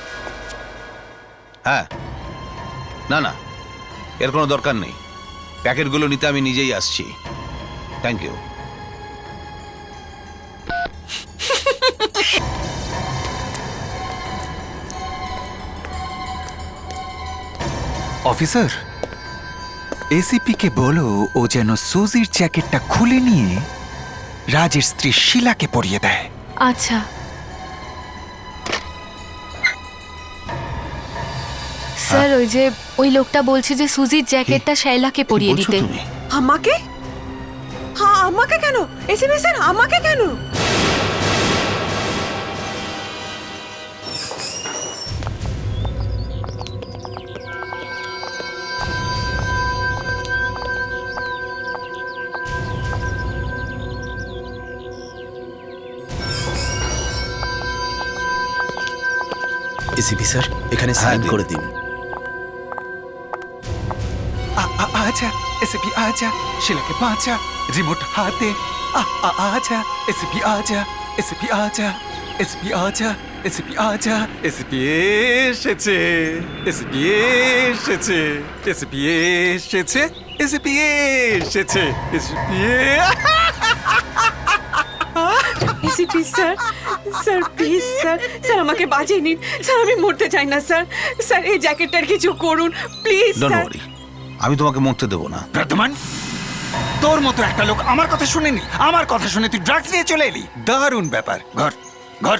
হ্যাঁ, না এর কোনো দরকার নেই। প্যাকেটগুলো নিতে আমি নিজেই আসছি। Thank you. অফিসার, এসিপি কে বলো ও যেন সুজির জ্যাকেটটা খুলে নিয়ে রাজের স্ত্রী শিলাকে পরিয়ে দেয়। আচ্ছা স্যার, ওই লোকটা বলছে যে সুজির জ্যাকেটটা শাইলাকে পরিয়ে দিতে। আমাকে? হ্যাঁ, আমাকে কেন এসিপি স্যার, আমাকে কেন? এসিপি স্যার, এখানে সাইন করে দিন। আচ্ছা এসিপি আচ্ছা, শিলাকে বাঁচা, রিমোট হাতে। আচ্ছা এসিপি আচ্ছা, এসিপি আচ্ছা, এসিপি আচ্ছা, এসিপি আচ্ছা, এসিপি এসেছে, এসিপি এসেছে, এসিপি এসেছে, এসিপি এসেছে, ACP. ACP sir, sir please sir, sir আমাকে বাঁচিয়ে নিন স্যার, আমি মরতে চাই না স্যার। স্যার এই জ্যাকেটটার কিছু করুন প্লিজ স্যার। আমি তোমাকে মরতে দেবো না। প্রদ্যুমন, তোর মতো একটা লোক আমার কথা শুনেনি, আমার কথা শুনে তুই ড্রাগস নিয়ে চলে এলি। দারুণ ব্যাপার। ঘর ঘর।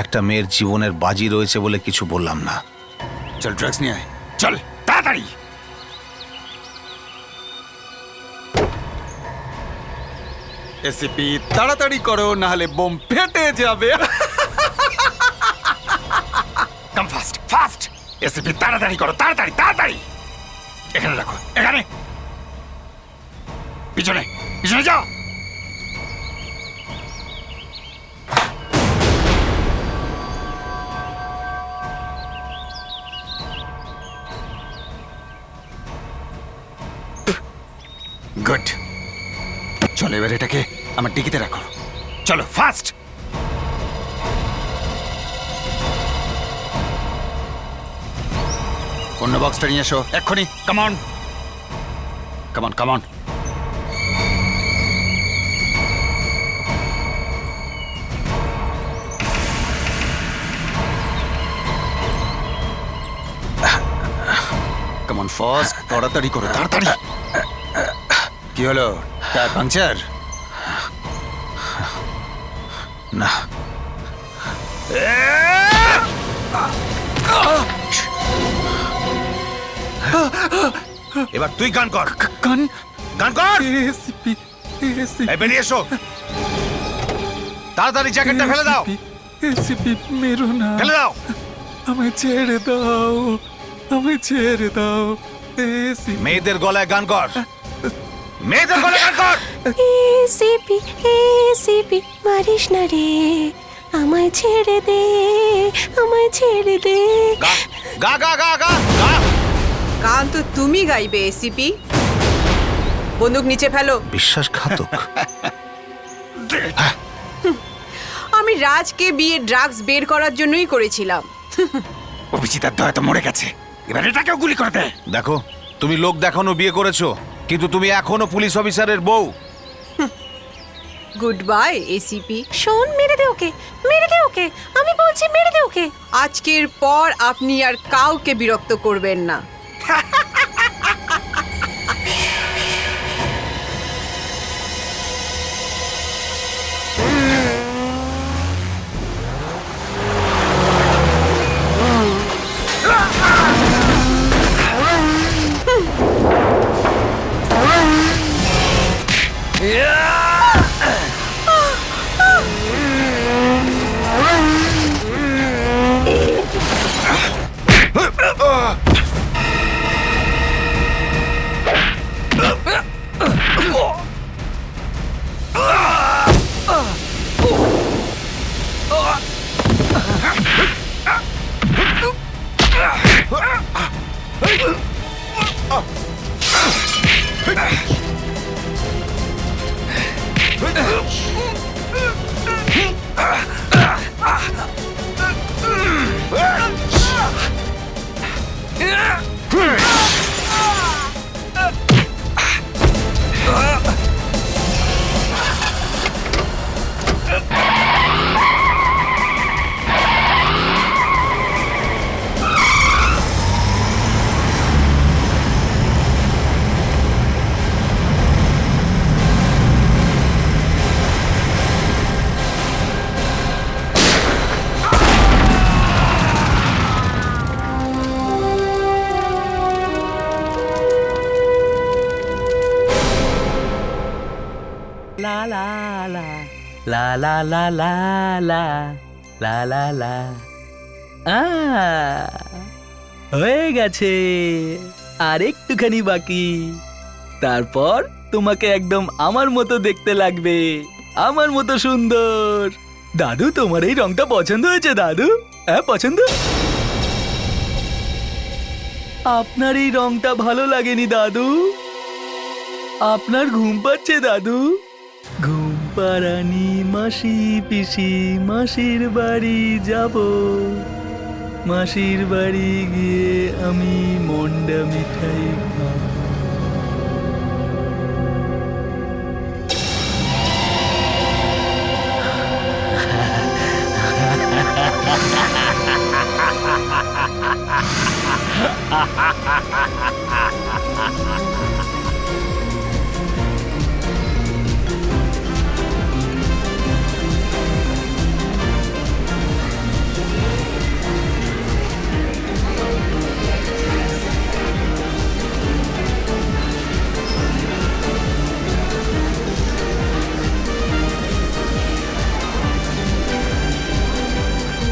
একটা মেয়ের জীবনের বাজি রয়েছে বলে কিছু বললাম না। চল ড্রাগস নিয়ে আয়, চল তাড়াতাড়ি। এসিপি তাড়াতাড়ি করো, না হলে বোম ফেটে যাবে। কাম ফাস্ট ফাস্ট। এসিপি তাড়াতাড়ি করো, তাড়াতাড়ি তাড়াতাড়ি। এখানে রাখো, এখানে। পিছনে পিছনে যাও। গুড। চলো এবার এটাকে আমার ডিকিতে রাখো। চলো ফাস্ট। অন্য বক্সটা নিয়ে এসো এক্ষুনি। Come on come on come on. Come on fast, তাড়াতাড়ি করো তাড়াতাড়ি। কি হলো, টায়ার পাংচার? না। এবার তুই গান কর। গান? গান কর। এসিপি, এই বেরিয়ে এসো, তাড়াতাড়ি জ্যাকেটটা ফেলে দাও। এসিপি মেরো না, ফেলে দাও। আমায় ছেড়ে দাও, আমায় ছেড়ে দাও। মেয়েদের গলায় গান কর, মেয়েদের গলায় গান কর। এসিপি এসিপি মারিস না রে, আমায় ছেড়ে দে, আমায় ছেড়ে দে। গা গা গা গা গা। গান তো তুমি গাইবে এসিপি। বন্দুক নিচে ফেলো। বিশ্বাসঘাতক। দে আমি রাজকে বিয়ে ড্রাগস বের করার জন্যই করেছিলাম। অভিজিতার দয়া তো মরে গেছে, এবার এটাকেও গুলি করে দে। দেখো, তুমি লোক দেখানো বিয়ে করেছো, কিন্তু তুমি এখনো পুলিশ অফিসারের বউ। Good bye ACP. শোন, মেরে দে ওকে, মেরে দে ওকে, আমি বলছি মেরে দে ওকে। আজকের পর আপনি আর কাউকে বিরক্ত করবেন না। লা লা লা লা লা লা লা লা লা লা লা। হয়ে গেছে, আর একটুখানি বাকি, তারপর তোমাকে একদম আমার মতো দেখতে লাগবে, আমার মতো সুন্দর। দাদু, তোমার এই রংটা পছন্দ হয়েছে দাদু? হ্যাঁ, পছন্দ? আপনার এই রংটা ভালো লাগেনি দাদু? আপনার ঘুম পাচ্ছে দাদু? ঘুম পাড়ানি মাসি পিসি, মাসির বাড়ি যাব। মাসির বাড়ি গিয়ে আমি মন্ডা মিঠাই খাবো।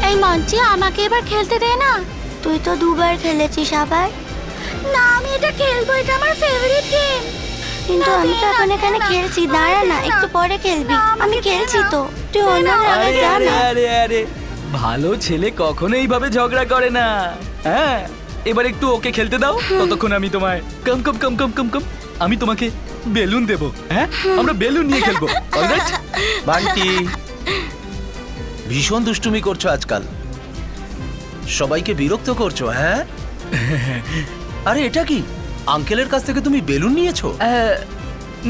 এই মঞ্চে আমাকে এবার খেলতে দে না। তুই তো দুবার খেলেছিস আবার। না, আমি এটা খেলবো, এটা আমার ফেভারিট গেম। কিন্তু আমি তো এখন এখানে খেলছি, দাঁড়া না, একটু পরে খেলবি। আমি খেলছি তো, তুই অন্য জায়গায় যা না। আরে আরে, ভালো ছেলে কখনো এইভাবে ঝগড়া করে না। হ্যাঁ, এবার একটু ওকে খেলতে দাও, ততক্ষণ আমি তোমায় কম কম কম কম কম কম আমি তোমাকে বেলুন দেবো। হ্যাঁ, আমরা বেলুন নিয়ে খেলবো। অলরাইট বান্টি, ভীষণ দুষ্টুমি করছো আজকাল, সবাইকে বিরক্ত করছো। হ্যাঁ, আরে এটা কি, আঙ্কেলের কাছ থেকে তুমি বেলুন নিয়েছো?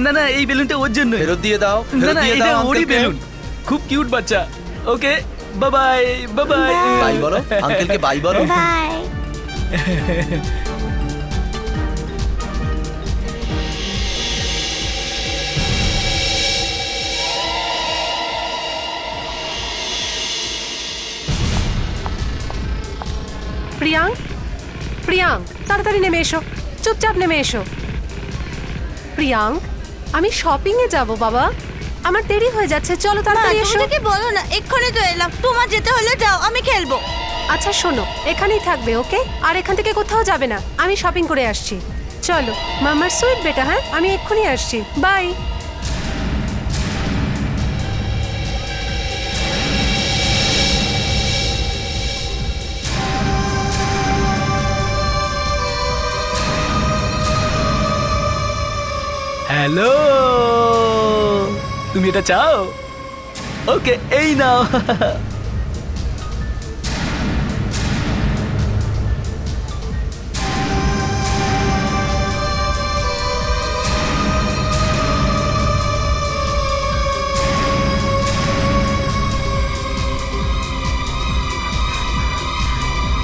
না না, এই বেলুনটা ওর জন্য। ফেরত দিয়ে দাও। না না, এটা ওরই বেলুন, খুব কিউট বাচ্চা। Okay, bye bye. Bye bye. Bye বলো আঙ্কেলকে, বাই বলো। বাই। প্রিয়াঙ্ক, প্রিয়াঙ্ক, তাড়াতাড়ি নেমে এসো, চুপচাপ নেমে এসো। প্রিয়াঙ্ক, আমি শপিং এ যাব বাবা, আমার দেরি হয়ে যাচ্ছে, চলো তাড়াতাড়ি এসো। তুমি বলো না, এক্ষুনি তো এলাম, তোমার যেতে হলে যাও, আমি খেলবো। আচ্ছা শোনো, এখানেই থাকবে, ওকে? আর এখান থেকে কোথাও যাবে না, আমি শপিং করে আসছি। চলো মামার সুইট বেটা। হ্যাঁ, আমি এক্ষুনি আসছি, বাই। হ্যালো, তুমি এটা চাও? ওকে এই নাও।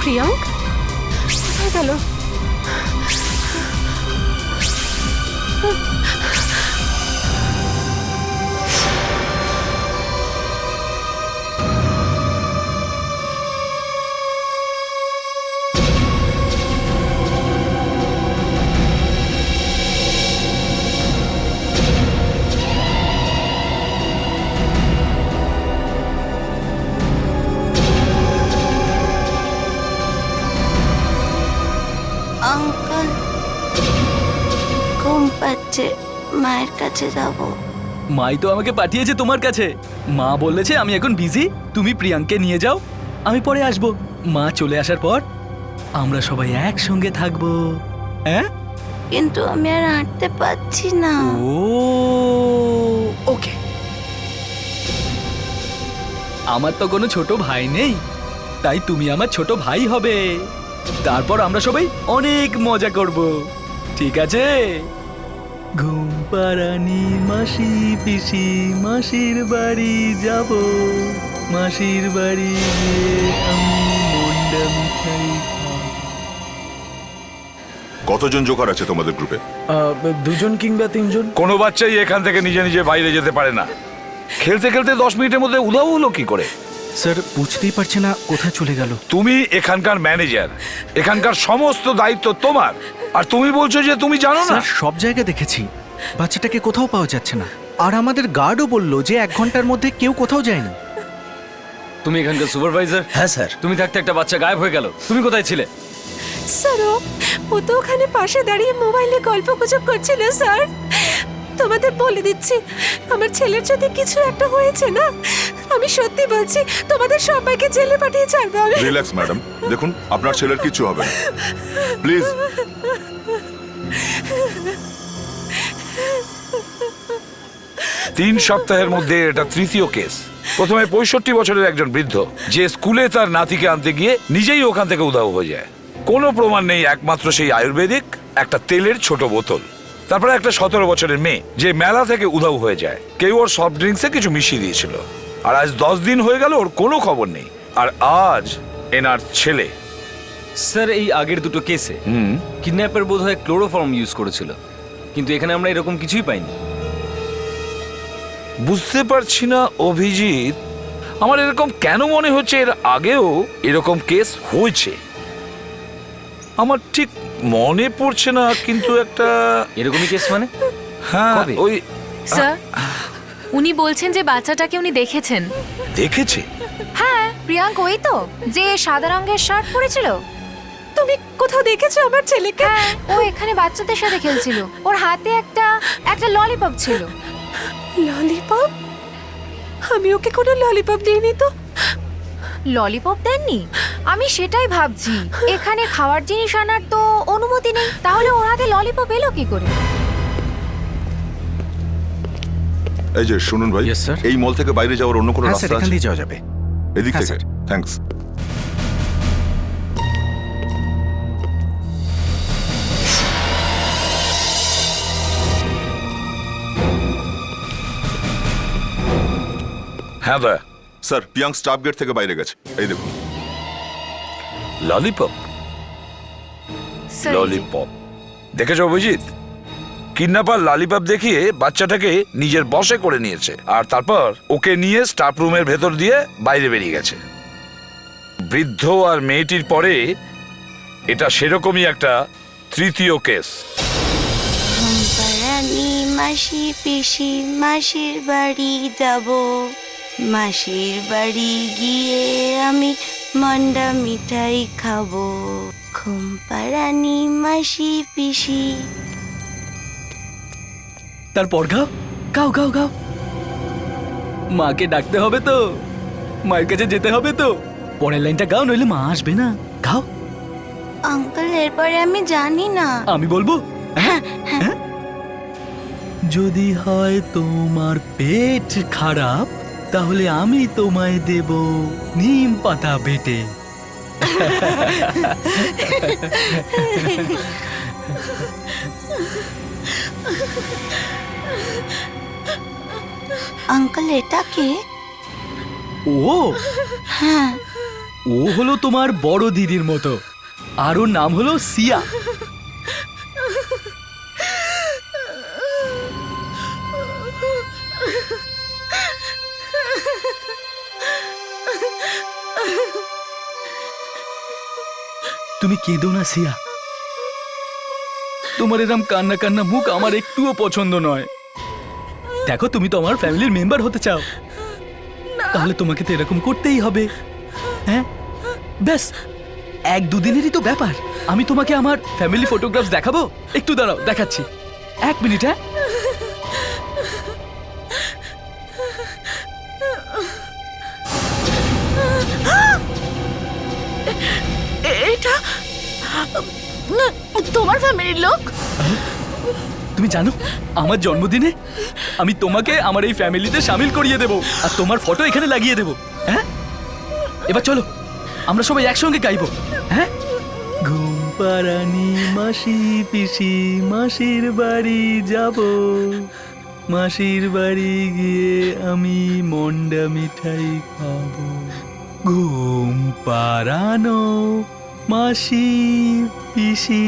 প্রিয়াঙ্ক কোথায় গেল? আঙ্কেল ঘুম পাচ্ছে, মায়ের কাছে যাব। মাই তো আমাকে পাঠিয়েছে তোমার কাছে। মা বলেছে আমি এখন বিজি, তুমি প্রিয়াঙ্ককে নিয়ে যাও, আমি পরে আসবো। মা চলে আসার পর আমরা সবাই একসঙ্গে থাকবো। হ্যাঁ কিন্তু আমি আর হাঁটতে পারছি না। ওকে, আমার তো কোনো ছোট ভাই নেই, তাই তুমি আমার ছোট ভাই হবে। তারপর আমরা সবাই অনেক মজা করব, ঠিক আছে? ঘুম পাড়ানি মাসি পিসি মাসির বাড়ি যাব, মাসির বাড়ি গিয়ে আমি মন্ডা মিঠাই খাবো। কতজন জোকার আছে তোমাদের গ্রুপে? 2জন কিংবা 3জন। কোনো বাচ্চাই এখান থেকে নিজে নিজে বাইরে যেতে পারে না। খেলতে খেলতে 10 মিনিটের মধ্যে উধাও হলো কি করে? স্যার বুঝতেই পারছি না কোথায় চলে গেল। তুমি এখানকার ম্যানেজার, এখানকার সমস্ত দায়িত্ব তোমার, আর তুমি বলছো যে তুমি জানো না? স্যার সব জায়গায় দেখেছি, বাচ্চাটাকে কোথাও পাওয়া যাচ্ছে না। আর আমাদের গার্ডও বললো যে 1 ঘন্টার মধ্যে কেউ কোথাও যায়নি। তুমি এখানকার সুপারভাইজার? হ্যাঁ স্যার। তুমি থাকতে একটা বাচ্চা গায়েব হয়ে গেল, তুমি কোথায় ছিলে? স্যার ও তো ওখানে পাশে দাঁড়িয়ে মোবাইলে গল্প গুজব করছিল স্যার। তোমাদের বলে দিচ্ছি, আমার ছেলের যদি কিছু একটা হয়েছে না, আমি সত্যি বলছি তোমাদের সবাইকে জেলে পাঠিয়ে ছাড়বো আমি। রিল্যাক্স ম্যাডাম, দেখুন আপনার ছেলের কিচ্ছু হবে না, প্লিজ। 3 সপ্তাহের মধ্যে এটা 3য় কেস। প্রথমে 65 বছরের একজন বৃদ্ধ যে স্কুলে তার নাতিকে আনতে গিয়ে নিজেই ওখান থেকে উধাও হয়ে যায়। কোনো প্রমাণ নেই, একমাত্র সেই আয়ুর্বেদিক একটা তেলের ছোট বোতল। তারপরে একটা 17 বছরের মেয়ে যে মেলা থেকে উধাও হয়ে যায়, কেউ ওর সফট ড্রিঙ্কসে কিছু মিশিয়ে দিয়েছিল। আর আজ 10 দিন হয়ে গেল ওর কোনো খবর নেই। আর আজ এনার ছেলে। স্যার এই আগের দুটো কেসে কিডন্যাপের বোধহয় ক্লোরোফর্ম ইউজ করেছিল, কিন্তু এখানে আমরা এরকম কিছুই পাইনি। বুঝতে পারছি না অভিজিৎ, আমার এরকম কেন মনে হচ্ছে এর আগেও এরকম কেস হয়েছে। আমার ঠিক মনে পড়ছে না, কিন্তু একটা এরকমই কেস মানে? হ্যাঁ ওই স্যার উনি বলছেন যে বাচ্চাটাকে উনি দেখেছেন। দেখেছে? হ্যাঁ প্রিয়াঙ্ক, ওই তো যে সাদা রঙের শার্ট পরেছিল। তুমি কোথাও দেখেছো আমার ছেলেকে? হ্যাঁ, ও এখানে বাচ্চাদের সাথে খেলছিল, ওর হাতে একটা ললিপপ ছিল। ললিপপ? আমি ওকে কোনো ললিপপ দিইনি তো। ললিপপ দেননি? আমি সেটাই ভাবছি, এখানে খাওয়ার জিনিস আনার তো অনুমতি নেই, তাহলে ওর হাতে ললিপপ এলো কি করে? এই যে শুনুন ভাই, এই মল থেকে বাইরে যাওয়ার অন্য কোনো রাস্তা আছে? এখান দিয়ে যাওয়া যাবে। এদিক থেকে? থ্যাঙ্কস। হ্যাঁ দয়া। স্যার পিয়াং স্টাফ গেট থেকে বাইরে গেছে, এই দেখুন। ললিপপ? ললিপপ দেখেছো অভিজিৎ? কিডন্যাপার ললিপপ দেখিয়ে বাচ্চাটাকে নিজের বশে করে নিয়েছে, আর তারপর ওকে নিয়ে স্টাফ রুমের ভেতর দিয়ে বাইরে বেরিয়ে গেছে। বৃদ্ধ আর মেয়েটির পরে এটা সেরকমই একটা 3য় কেস। পাড়ানি মাসি পিসি মাসির বাড়ি যাব, মাসির বাড়ি গিয়ে আমি মন্ডা মিঠাই খাবো। ঘুম পাড়ানি মাসি পিসি। তারপর গাও গাও গাও গাও। মাকে ডাকতে হবে তো, মায়ের কাছে যেতে হবে তো। পরের লাইনটা গাও, নইলে মা আসবে না। গাও। আঙ্কেল এরপরে আমি জানি না। আমি বলবো? যদি হয় তোমার পেট খারাপ, তাহলে আমি তোমায় দেব নিম পাতা বেটে। আঙ্কেল এটা কে? ও হ্যাঁ, ও হলো তোমার বড় দিদির মতো, আর ওর নাম হলো সিয়া। তুমি কেঁদো না সিয়া, তোমার এরম কান্না কান্না মুখ আমার একটুও পছন্দ নয়। দেখো, তুমি তো আমার ফ্যামিলির মেম্বার হতে চাও, তাহলে তোমাকে তো এরকম করতেই হবে। হ্যাঁ, ব্যাস 1-2 দিনেরই তো ব্যাপার। আমি তোমাকে আমার ফ্যামিলি ফটোগ্রাফস দেখাবো, একটু দাঁড়াও, দেখাচ্ছি। 1 মিনিট। হ্যাঁ, এটা তোমার ফ্যামিলির লোক? তুমি জানো আমার জন্মদিনে আমি তোমাকে আমার এই ফ্যামিলিতে শামিল করিয়ে দেব, আর তোমার ফটো এখানে লাগিয়ে দেব। হ্যাঁ, এবার চলো আমরা সবাই একসঙ্গে গাইবো। হ্যাঁ, ঘুম পাড়ানি মাসি পিসি মাসির বাড়ি যাব, মাসির বাড়ি গিয়ে আমি মন্ডা মিঠাই খাবো। ঘুম পাড়ানো মাসি পিসি।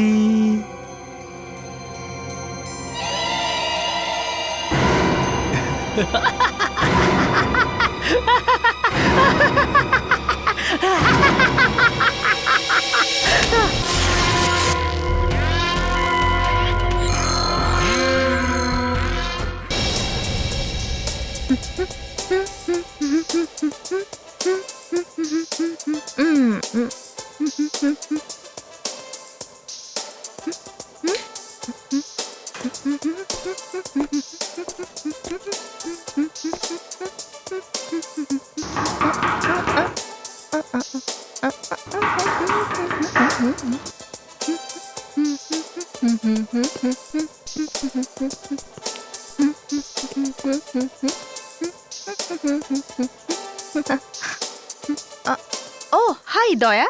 ও হাই দয়া।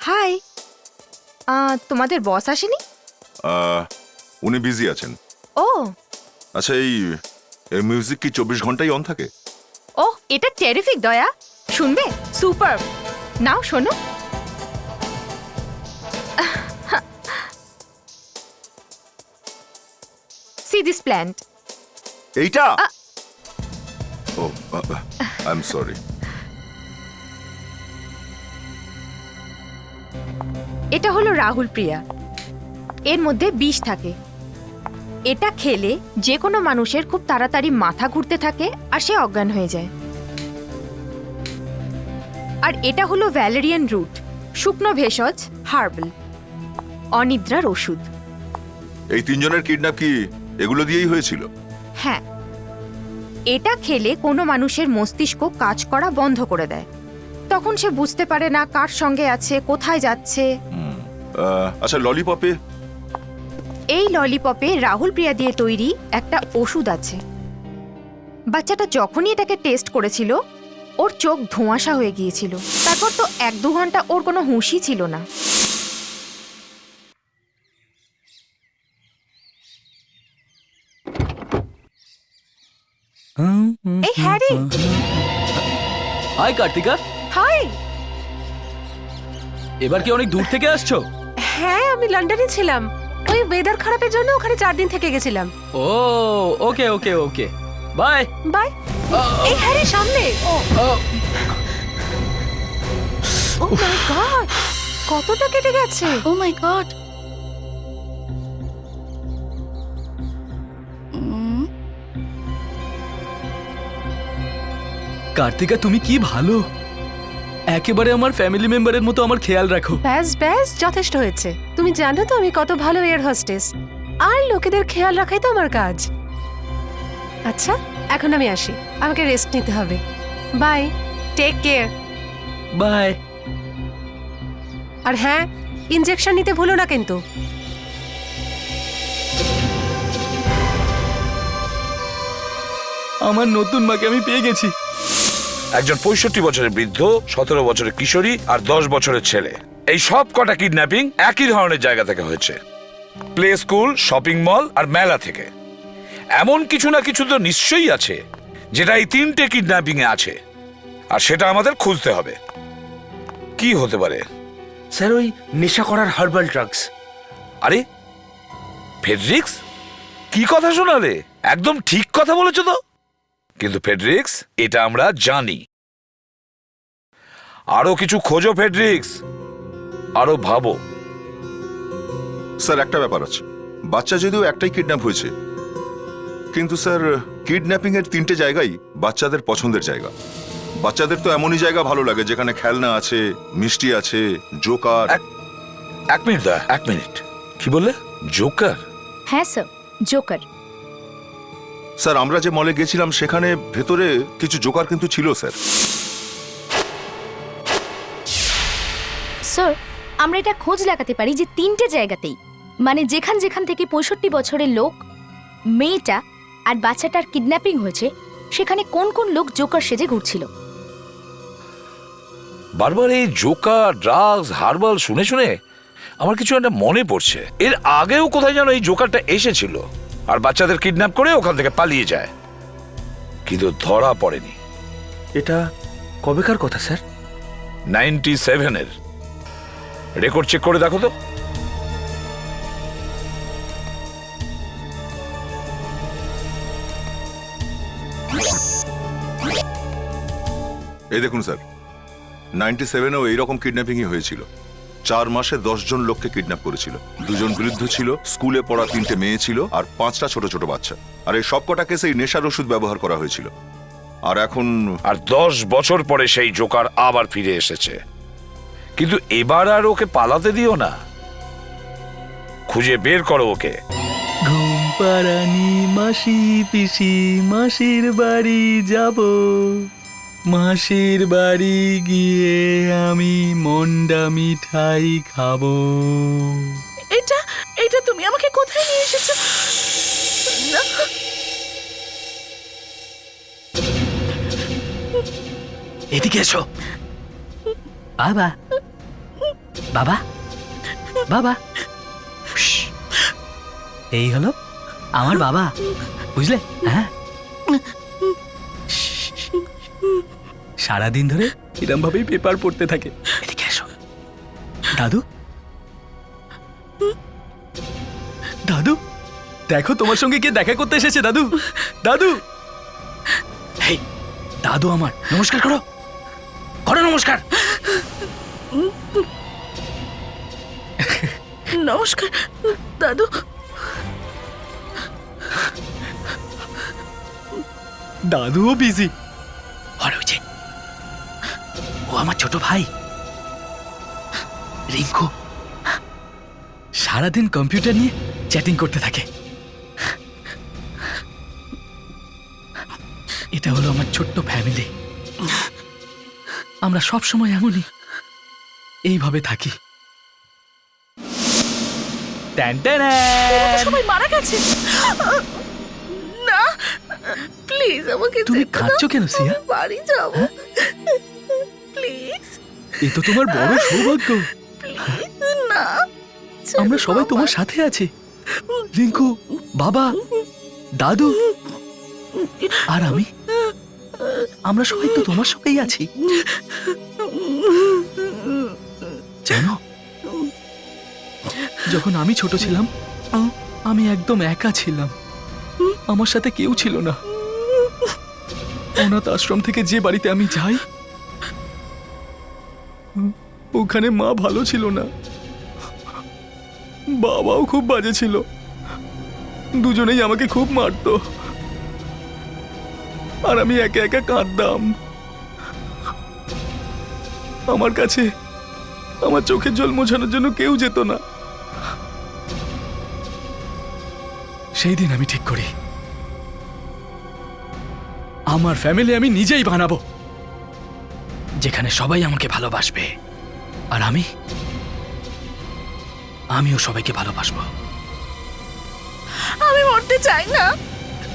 হাই, তোমাদের বস আসেনি? উনি বিজি আছেন। ও আচ্ছা, এই মিউজিক কি 24 ঘন্টাই অন থাকে? ও, এটা টেরিফিক দয়া, শুনবে? সুপার, নাও শোনো। See this plant? এইটা? ও, আই এম সরি। এটা হলো রাহুল প্রিয়া। এর মধ্যে বিষ থাকে। এটা খেলে যে কোনো মানুষের খুব তাড়াতাড়ি মাথা ঘুরতে থাকে আর সে অজ্ঞান হয়ে যায়। আর এটা হলো ভ্যালেরিয়ান রুট, শুকনো ভেষজ, হার্বাল, অনিদ্রার ওষুধ। এই 3 জনের কিডন্যাপ কি এগুলো দিয়েই হয়েছিল? হ্যাঁ, এটা খেলে কোনো মানুষের মস্তিষ্ক কাজ করা বন্ধ করে দেয়। তখন সে বুঝতে পারে না কার সঙ্গে আছে, কোথায় যাচ্ছে। আচ্ছা, ললিপপে? এই ললিপপে রাহুল প্রিয়া দিয়ে তৈরি একটা ওষুধ আছে। বাচ্চাটা যখনই এটাকে টেস্ট করেছিল ওর চোখ ধোঁয়াশা হয়ে গিয়েছিল। তারপর তো 1-2 ঘন্টা ওর কোনো হুঁশই ছিল না। এই হ্যারি। হাই কার্তিকা। হাই। এবার কি অনেক দূর থেকে আসছো? হ্যাঁ, আমি লন্ডনে ছিলাম, ওই ওয়েদার খারাপের জন্য ওখানে 4 দিন থেকে গেছিলাম। ও ওকে ওকে ওকে, বাই বাই। এই হ্যারি, সামনে। ও মাই গড, কতটা কেটে গেছে। ও মাই গড। কার্তিকা, তুমি কি ভালো, একেবারে আমার ফ্যামিলি মেম্বারের মতো আমার খেয়াল রাখো। ব্যাস ব্যাস, যথেষ্ট হয়েছে। তুমি জানো তো আমি কত ভালো এয়ার হোস্টেস, আর লোকেদের খেয়াল রাখাই তো আমার কাজ। আচ্ছা, এখন আমি আসি, আমাকে রেস্ট নিতে হবে। Bye, take care. বাই। আর হ্যাঁ, ইনজেকশন নিতে ভুলো না কিন্তু। আমার নতুন মাকে আমি পেয়ে গেছি। একজন 65 বছরের বৃদ্ধ, 17 বছরের কিশোরী আর 10 বছরের ছেলে, এই সব কটা কিডন্যাপিং একই ধরনের জায়গা থেকে হয়েছে। প্লে স্কুল, শপিং মল আর মেলা থেকে। এমন কিছু না কিছু তো নিশ্চয়ই আছে যেটা এই 3টে কিডন্যাপিং এ আছে, আর সেটা আমাদের খুঁজতে হবে। কি হতে পারে? স্যার ওই নেশা করার হার্বাল ড্রাগস। আরে ফেডরিক্স, কি কথা শোনালে? একদম ঠিক কথা বলেছো তো। কিন্তু ফেডরিক্স, এটা আমরা জানি। আরো কিছু খোঁজো ফেডরিক্স, আরো ভাবো। স্যার একটা ব্যাপার আছে, বাচ্চা যদিও একটাই কিডন্যাপ হয়েছে, কিন্তু স্যার কিডন্যাপিং এর 3টে জায়গাই বাচ্চাদের পছন্দের জায়গা। বাচ্চাদের তো এমনই জায়গা ভালো লাগে যেখানে খেলনা আছে, মিষ্টি আছে, জোকার। এক মিনিট দা, এক মিনিট। কি বললে? জোকার? হ্যাঁ স্যার, জোকার। স্যার আমরা যে মলে গেছিলাম সেখানে ভেতরে কিছু জোকার কিন্তু ছিল স্যার। স্যার আমরা এটা খোঁজ লাগাতে পারি যে 3টে জায়গাতেই, মানে যেখান যেখান থেকে 65 বছরের লোক, মেয়েটা আর বাচ্চাটার কিডন্যাপিং হয়েছে, সেখানে কোন কোন লোক জোকার সেজে ঘুরছিল। বারবার এই জোকার, ড্রাগস, হার্বাল শুনে শুনে আমার কিছু একটা মনে পড়ছে। এর আগেও কোথায় যেন এই জোকারটা এসেছিল আর বাচ্চাদের কিডন্যাপ করে ওখান থেকে পালিয়ে যায়, কিন্তু ধরা পড়েনি। এটা কবেকার কথা স্যার? 97-এর। রেকর্ড চেক করে দেখো তো। এই দেখুন স্যার, 97-এও এইরকম কিডন্যাপিংই হয়েছিল। 4 মাসে 10 জন লোককে কিডন্যাপ করেছিল। 2 জন বৃদ্ধ ছিল, স্কুলে পড়া 3টে মেয়ে ছিল আর 5টা ছোট ছোট বাচ্চা। আর এই সবকটা কেসেই নেশার ওষুধ ব্যবহার করা হয়েছিল। আর এখন 10 বছর পরে সেই জোকার আবার ফিরে এসেছে, কিন্তু এবার আর ওকে পালাতে দিও না, খুঁজে বের করো ওকে। ঘুম পাড়ানি মাসি পিসি, মাসির বাড়ি যাব, মাসির বাড়ি গিয়ে আমি মন্ডা মিঠাই খাবো। এটা এটা তুমি আমাকে কোথায় নিয়ে এসেছো? না। এদিকে এসো। বাবা, বাবা, বাবা। এই হলো আমার বাবা, বুঝলে? হ্যাঁ, সারাদিন ধরে এরম ভাবেই পেপার পড়তে থাকে। এদিকে এসো। দাদু, দাদু, দেখো তোমার সঙ্গে কে দেখা করতে এসেছে। দাদু, দাদু, হেই, দাদু আমার, নমস্কার করো, করো নমস্কার। নমস্কার দাদু। দাদুও বিজি। আর ওই যে ও আমার ছোট ভাই রিঙ্কু, সারাদিন কম্পিউটার নিয়ে চ্যাটিং করতে থাকে। এটা হলো আমার ছোট্ট ফ্যামিলি। আমরা সব সময় এমনই এইভাবে থাকি। সবাই মারা গেছে। না প্লিজ আমাকে তুমি কাঁদছো কেন সিয়া? বাড়ি যাব প্লিজ। এ তো তোমার বড় সৌভাগ্য। না, আমরা সবাই তোমার সাথে আছি। রিঙ্কু, বাবা, দাদু আর আমি, আমরা সবাই তো তোমার সঙ্গেই আছি। জানো, যখন আমি ছোট ছিলাম আমি একদম একা ছিলাম। আমার সাথে কেউ ছিল না। অনাথ আশ্রম থেকে যে বাড়িতে আমি যাই, ওখানে মা ভালো ছিল না, বাবাও খুব বাজে ছিল। দুজনেই আমাকে খুব মারতো আর আমি একা একা কাঁদতাম। আমার কাছে আমার চোখের জল মোছানোর জন্য কেউ যেত না। সেই দিন আমি ঠিক করি আমার ফ্যামিলি আমি নিজেই বানাবো, যেখানে সবাই আমাকে ভালোবাসবে আর আমিও সবাইকে ভালোবাসবো। আমি মরতে চাই না,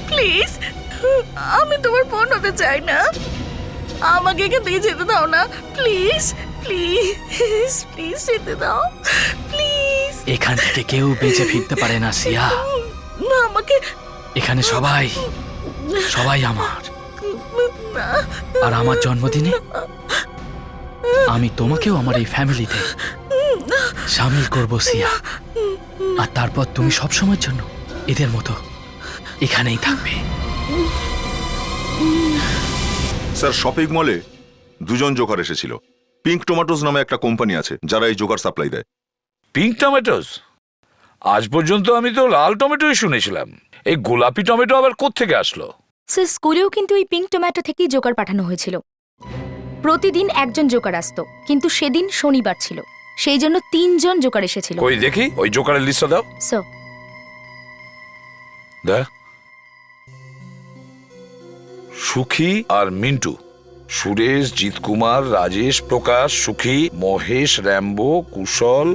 প্লিজ আমি তোমার বোন হতে চাই না, আমাকে এখান থেকে যেতে দাও না, প্লিজ প্লিজ প্লিজ যেতে দাও, প্লিজ। এখান থেকে কেউ বেঁচে ফিরতে পারে না সিয়া। না, আমাকে এখানে সবাই সবাই আমার। না। আর আমার জন্মদিনে আমি তোমাকেও আমার এই ফ্যামিলিতে শামিল করব সিয়া। আর তারপর তুমি সব সময়ের জন্য এদের মতো এখানেই থাকবে। স্যার, শপিং মলে দুজন জোকার এসেছিল। পিঙ্ক টমেটোস নামে একটা কোম্পানি আছে যারা এই জোকার সাপ্লাই দেয়। Pink tomatoes? আজ পর্যন্ত আমি তো লাল টমেটোই শুনেছিলাম। এই গোলাপি টমেটো আবার কোত্থেকে আসলো? স্যার, স্কুলেও কিন্তু এই পিঙ্ক টমেটো থেকেই জোকার পাঠানো হয়েছিল। প্রতিদিন একজন জোকার আসতো, কিন্তু সেদিন শনিবার ছিল, সেই জন্য 3 জন জোকার এসেছিল। কই দেখি ওই জোকারের লিস্টটা দাও। স্যার, দা সুখী আর মিন্টু, সুরেশ, জিৎকুমার, রাজেশ, প্রকাশ, সুখী, মহেশ, র্যাম্বো, কুশল,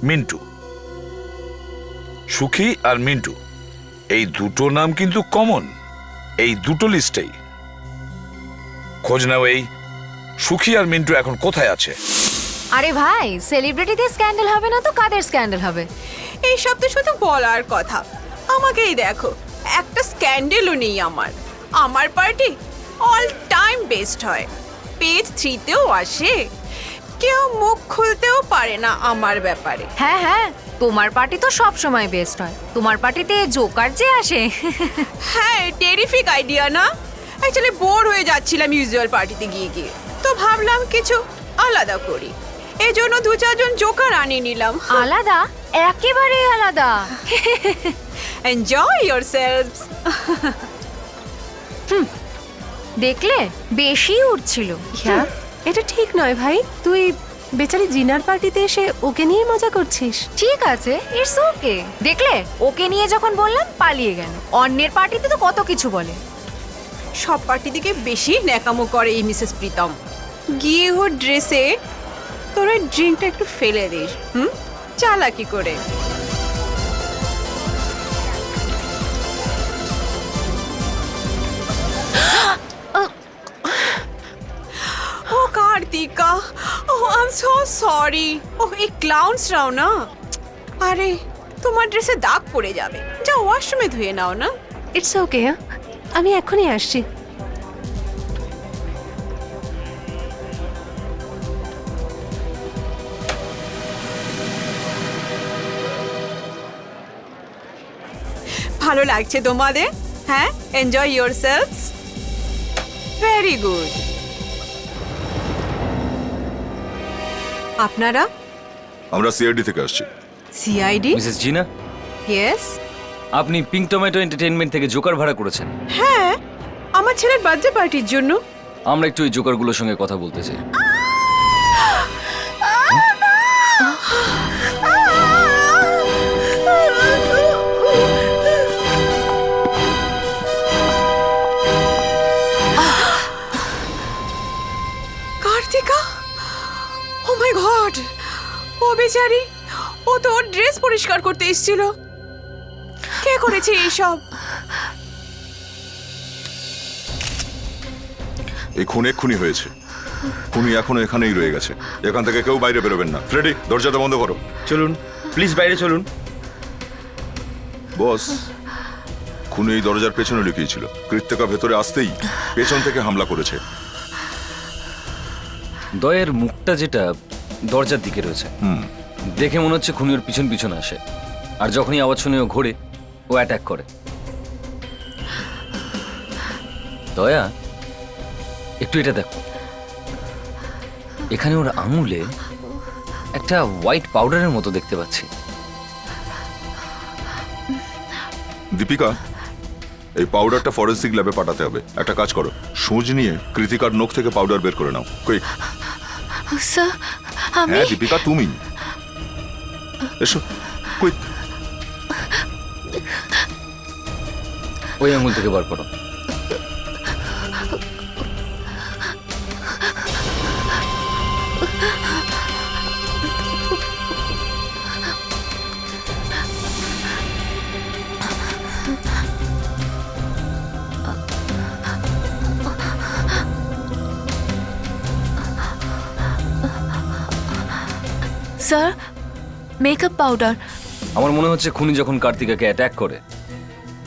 মিন্টু। সুখী আর মিন্টু, এই দুটো নাম কিন্তু কমন এই দুটো লিস্টেই। খোঁজ নাও এই সুখী আর মিন্টু এখন কোথায় আছে। আরে ভাই, সেলিব্রিটিদের স্ক্যান্ডাল হবে না তো কাদের স্ক্যান্ডাল হবে? এইসব তো শুধু বলার কথা। আমাকেই দেখো, একটা স্ক্যান্ডেলও নেই আমার। আমার পার্টি অল টাইম বেস্ট হয়। পেজ 3তেও আসে, কেউ মুখ খুলতেও পারে না আমার ব্যাপারে। হ্যাঁ হ্যাঁ, তোমার পার্টি তো সব সময় বেস্ট হয়। তোমার পার্টিতে জোকার যে আসে। হ্যাঁ, টেরিফিক আইডিয়া না? অ্যাকচুয়ালি বোর হয়ে যাচ্ছিলাম ইউজুয়াল পার্টিতে গিয়ে গিয়ে, তো ভাবলাম কিছু আলাদা করি। এই জন্য 2-4 জন জোকার আনিয়ে নিলাম। আলাদা? একেবারে আলাদা। এনজয় ইয়োরসেলভস। দেখলে, বেশি উঠছিল। হ্যাঁ, এটা ঠিক নয় ভাই। তুই বেচারি জিনার পার্টিতে এসে ওকে নিয়ে মজা করছিস। ঠিক আছে, ইটস ওকে। দেখলে, ওকে নিয়ে যখন বললাম পালিয়ে গেল। অন্যের পার্টিতে তো কত কিছু বলে। সব পার্টি থেকে বেশি ন্যাকামো করে এই মিসেস প্রীতম। গিয়ে ওর ড্রেসে তোর ওই ড্রিঙ্কটা একটু ফেলে দিস। চালাকি করে। ও কার্তিকা, ও আই এম সো সরি। ও এই ক্লাউন্সরাও না। আরে, তোমার ড্রেসে দাগ পড়ে যাবে, যা ওয়াশরুমে ধুয়ে নাও না। ইটস ওকে, আমি এখনই আসছি। ভালো লাগছে তোমাদের? হ্যাঁ, এনজয় ইয়োরসেলভস। Very good. আপনারা? আমরা সিআইডি থেকে আসছি। সিআইডি? মিসেস জিনা, ইয়েস। আপনি পিঙ্ক টমেটো এন্টারটেইনমেন্ট থেকে জোকার ভাড়া করেছেন? হ্যাঁ, আমার ছেলের বার্থডে পার্টির জন্য। আমরা একটু এই জোকারগুলোর সঙ্গে কথা বলতে চাই। কার্তিকা, ও মাই গড, ও বেচারি, ও তো ওর ড্রেস পরিষ্কার করতে এসেছিল। কে করেছে এইসব? এই খুন এক্ষুনি হয়েছে। খুনি এখনো এখানেই রয়ে গেছে। এখান থেকে কেউ বাইরে বেরোবেন না। ফ্রেডি, দরজাটা বন্ধ করো। চলুন প্লিজ, বাইরে চলুন। বস, খুনি এই দরজার পেছনে লুকিয়েছিল। কৃত্যকা ভেতরে আসতেই পেছন থেকে হামলা করেছে। দয়ের মুখটা যেটা দরজার দিকে রয়েছে, দেখে মনে হচ্ছে খুনি ওর পিছন পিছন আসে, আর যখনই আওয়াজ শুনে ও ঘোরে, ও অ্যাটাক করে। দয়া, একটু এটা দেখো। এখানে ওর আঙুলে একটা হোয়াইট পাউডারের মতো দেখতে পাচ্ছি। দীপিকা, এই পাউডারটা ফরেন্সিক ল্যাবে পাঠাতে হবে। একটা কাজ করো, সূঁচ নিয়ে কৃতিকার নখ থেকে পাউডার বের করে নাও। কুইক। স্যার, আমি? হ্যাঁ দীপিকা, তুমি এসো, কুইক। ওই আঙুল থেকে বার করো। Sir makeup powder. আমার মনে হচ্ছে খুনি যখন কার্তিকাকে অ্যাটাক করে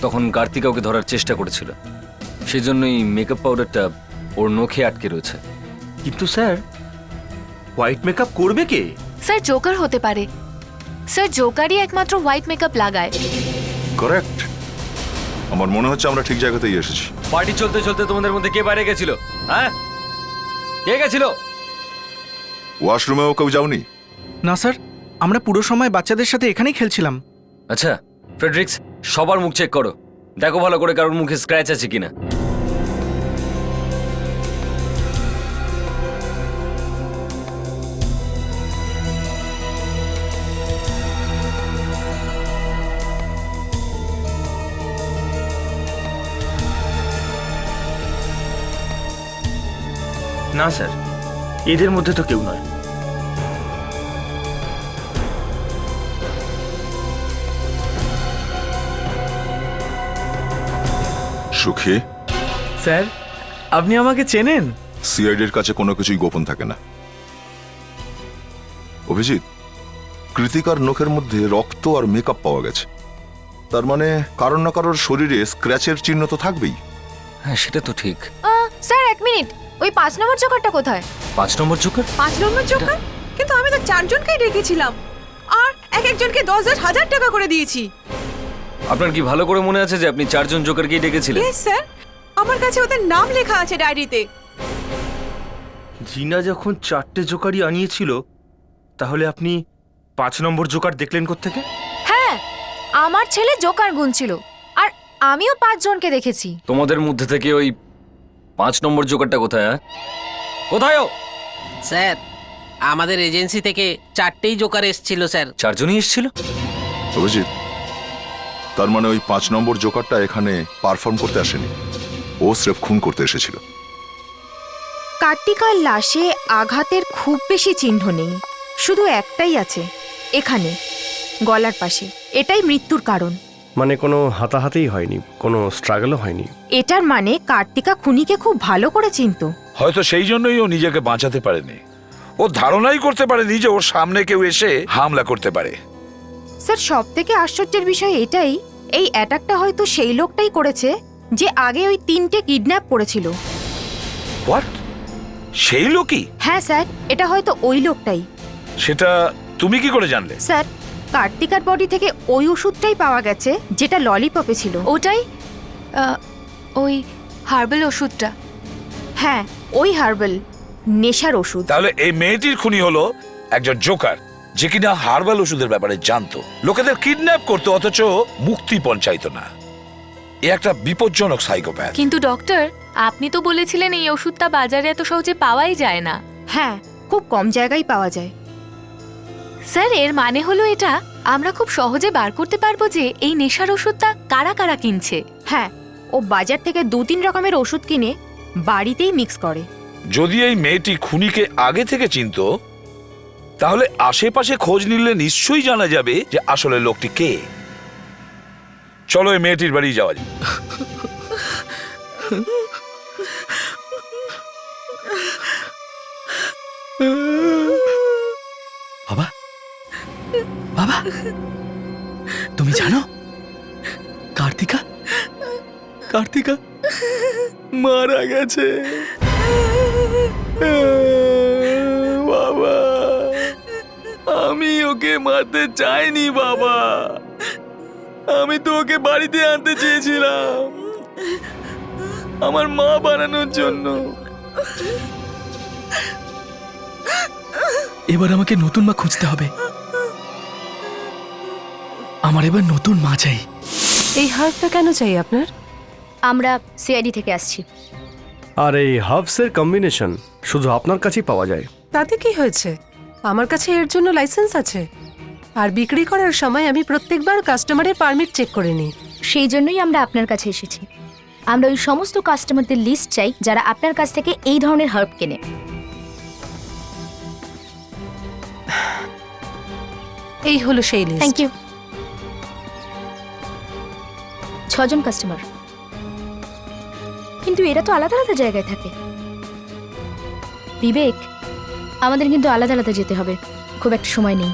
তখন কার্তিকা ওকে ধরার চেষ্টা করেছিল, সেই জন্যই মেকআপ পাউডারটা ওর নখে আটকে রয়েছে। কিন্তু স্যার হোয়াইট মেকআপ করবে কে? স্যার জোকার হতে পারে। স্যার জোকারই একমাত্র হোয়াইট মেকআপ লাগায়। কারেক্ট। আমার মনে হচ্ছে আমরা ঠিক জায়গাতেই এসেছি। পার্টি চলতে চলতে তোমাদের মধ্যে কে বাইরে গেছিল? হ্যাঁ, কে গেছিল? ওয়াশরুমেও কেউ যাওনি? না স্যার, আমরা পুরো সময় বাচ্চাদের সাথে এখানেই খেলছিলাম। আচ্ছা ফ্রেডরিক্স, সবার মুখ চেক করো, দেখো ভালো করে কারোর মুখে স্ক্র্যাচ আছে কিনা। না স্যার, এদের মধ্যে তো কেউ নয়। সুখী, স্যার আপনি আমাকে চেনেন? সিআইডির কাছে কোনো কিছুই গোপন থাকে না। অভিজিৎ, কৃতিকার নখের মধ্যে রক্ত আর মেকআপ পাওয়া গেছে, তার মানে কারোর না কারোর শরীরে স্ক্র্যাচের চিহ্ন তো থাকবেই। হ্যাঁ সেটা তো ঠিক। স্যার 1 মিনিট, ওই 5 নম্বর জোকারটা কোথায়? 5 নম্বর জোকার? 5 নম্বর জোকার? কিন্তু আমি তো 4 জনকেই ডেকেছিলাম, আর এক একজনকে 10,000 টাকা করে দিয়েছি। আপনার কি ভালো করে মনে আছে যে আপনি 4 জন জোকারকেই ডেকেছিলেন? ইয়েস স্যার, আমার কাছে ওদের নাম লেখা আছে ডায়েরিতে। জিনা যখন 4টে জোকারই আনিয়েছিল, তাহলে আপনি 5 নম্বর জোকার দেখলেন কোত্থেকে? হ্যাঁ, আমার ছেলে জোকার গুনছিল, আর আমিও 5 জনকে দেখেছি। তোমাদের মধ্যে থেকে ওই 5 নম্বর জোকারটা কোথায়? কোথায় ও? স্যার আমাদের এজেন্সি থেকে 4টেই জোকার এসেছিল স্যার। 4 জনই এসেছিল? অভিজিৎ, তার মানে ওই 5 নম্বর জোকারটা এখানে পারফর্ম করতে আসেনি, ও স্রেফ খুন করতে এসেছিল। কার্তিকার লাশে আঘাতের খুব বেশি চিহ্ন নেই, শুধু একটাই আছে, এখানে গলার পাশে। এটাই মৃত্যুর কারণ। মানে কোনো হাতাহাতিই হয়নি, কোনো স্ট্রাগলও হয়নি? এটার মানে কার্তিকা খুনিকে খুব ভালো করে চিনতো। হয়তো সেই জন্যই ও নিজেকে বাঁচাতে পারেনি। ও ধারণাই করতে পারেনি যে ওর সামনে কেউ এসে হামলা করতে পারে। স্যার সব থেকে আশ্চর্যের বিষয় এটাই, এই অ্যাটাকটা হয়তো সেই লোকটাই করেছে যে আগে ওই 3টে কিডন্যাপ করেছিল। হোয়াট? সেই লোকই? হ্যাঁ স্যার, এটা হয়তো ওই লোকটাই। সেটা তুমি কি করে জানলে? স্যার কার্তিকার বডি থেকে ওই ওষুধটাই পাওয়া গেছে যেটা ললিপপে ছিল। ওটাই ওই হার্বাল ওষুধটা? হ্যাঁ, ওই হার্বাল নেশার ওষুধ। তাহলে এই মেয়েটির খুনি হলো একজন জোকার, যে কিনা হার্বাল ওষুধের ব্যাপারে জানতো, লোকেদের কিডন্যাপ করতো অথচ মুক্তিপণ চাইতো না। এ একটা বিপজ্জনক সাইকোপ্যাথ। কিন্তু ডক্টর, আপনি তো বলেছিলেন এই ওষুধটা বাজারে এত সহজে পাওয়াই যায় না। হ্যাঁ, খুব কম জায়গায় পাওয়া যায়। স্যার এর মানে হলো এটা আমরা খুব সহজে বার করতে পারবো যে এই নেশার ওষুধটা কারা কারা কিনছে। হ্যাঁ, ও বাজার থেকে 2-3 রকমের ওষুধ কিনে বাড়িতেই মিক্স করে। যদি এই মেয়েটি খুনিকে আগে থেকে চিনতো, তাহলে আশেপাশে খোঁজ নিলে নিশ্চয়ই জানা যাবে যে আসলে লোকটি কে। চলো এই মেয়েটির বাড়ি যাওয়া যাক। বাবা, বাবা, তুমি জানো কার্তিকা কার্তিকা মারা গেছে। বাবা, আমি ওকে মারতে চাইনি বাবা, আমি তো ওকে বাড়িতে আনতে চেয়েছিলাম আমার মা বানানোর জন্য। এবার আমাকে নতুন মা খুঁজতে হবে। আমার এবার নতুন মা চাই। এই হার্বটা কেন চাই আপনার? আমরা সিআইডি থেকে আসছি। আর এই হার্বসের কম্বিনেশন শুধু আপনার কাছেই পাওয়া যায়। তাতে কি হয়েছে? আমার কাছে এর জন্য লাইসেন্স আছে, আর বিক্রি করার সময় আমি প্রত্যেকবার কাস্টমারের পারমিট চেক করে নিই। সেই জন্যই আমরা আপনার কাছে এসেছি। আমরা ওই সমস্ত কাস্টমারদের লিস্ট চাই যারা আপনার কাছ থেকে এই ধরনের হার্ব কেনে। এই হলো সেই লিস্ট। Thank you. 6 জন কাস্টমার, কিন্তু এরা তো আলাদা আলাদা জায়গায় থাকে। বিবেক, আমাদের কিন্তু আলাদা আলাদা যেতে হবে। খুব একটা সময় নেই।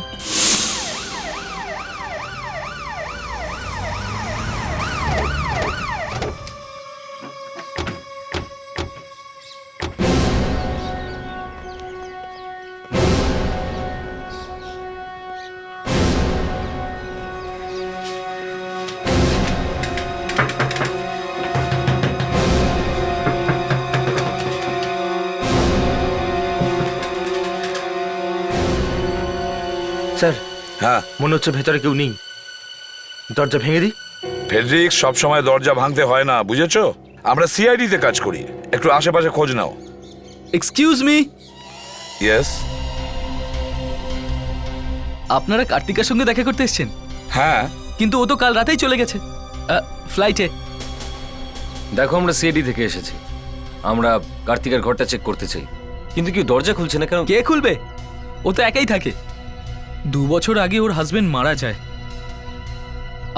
স্যার, হ্যাঁ মনে হচ্ছে ভেতরে কেউ নেই। দরজা ভেঙে দিই। ফেডরিক, সব সময় দরজা ভাঙতে হয় না, বুঝেছো? আমরা সিআইডি তে কাজ করি, একটু আশেপাশে খোঁজ নাও। Excuse me, yes. আপনারা কার্তিকার সঙ্গে দেখা করতে এসেছেন? হ্যাঁ, কিন্তু ও তো কাল রাতেই চলে গেছে ফ্লাইটে। দেখো, আমরা সিআইডি থেকে এসেছি। আমরা কার্তিকের ঘরটা চেক করতে চাই, কিন্তু কেউ দরজা খুলছে না কেন? কে খুলবে? ও তো একাই থাকে। 2 বছর আগে ওর হাজবেন্ড মারা যায়,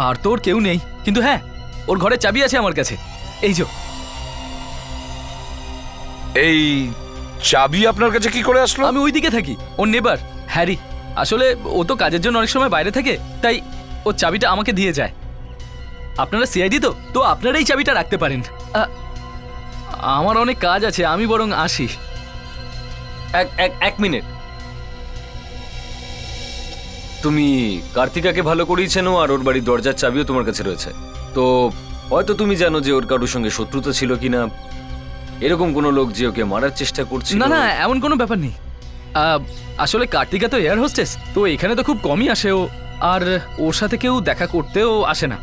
আর তো ওর কেউ নেই। কিন্তু হ্যাঁ, ওর ঘরে চাবি আছে আমার কাছে, এই যে। এই চাবি আপনার কাছে কি করে আসলো? আমি ওই দিকে থাকি, ওর নেবার হ্যারি। আসলে ও তো কাজের জন্য অনেক সময় বাইরে থাকে, তাই ও চাবিটা আমাকে দিয়ে যায়। আপনারা সিআইডি তো আপনারা এই চাবিটা রাখতে পারেন। আমার অনেক কাজ আছে, আমি বরং আসি। এক মিনিট। তুমি কার্তিকাকে ভালো করেই চেনো, আর ওর বাড়ির দরজার চাবিও তোমার কাছে রয়েছে। তো হয়তো তুমি জানো যে ওর কারোর সঙ্গে শত্রুতা ছিল কিনা, এরকম কোনো লোক যে ওকে মারার চেষ্টা করছিল। না না, এমন কোনো ব্যাপার নেই। আসলে কার্তিকা তো এয়ার হোস্টেস, তো এখানে তো খুব কমই আসে ও, আর ওর সাথে কেউ দেখা করতেও আসে না।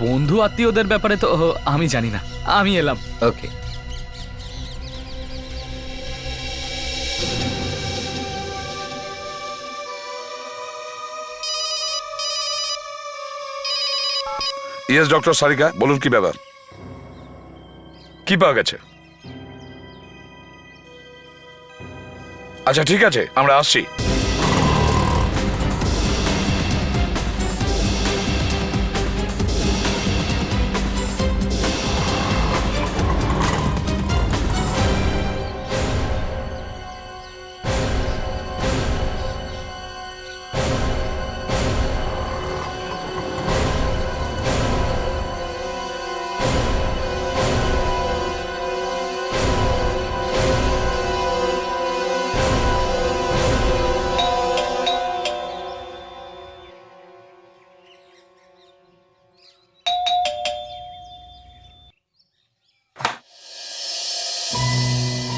বন্ধু আত্মীয়দের ব্যাপারে তো আমি জানি না। আমি এলাম। ওকে। ইয়েস ডক্টর সারিকা, বলুন কি ব্যাপার, কি পাওয়া গেছে? আচ্ছা ঠিক আছে, আমরা আসছি।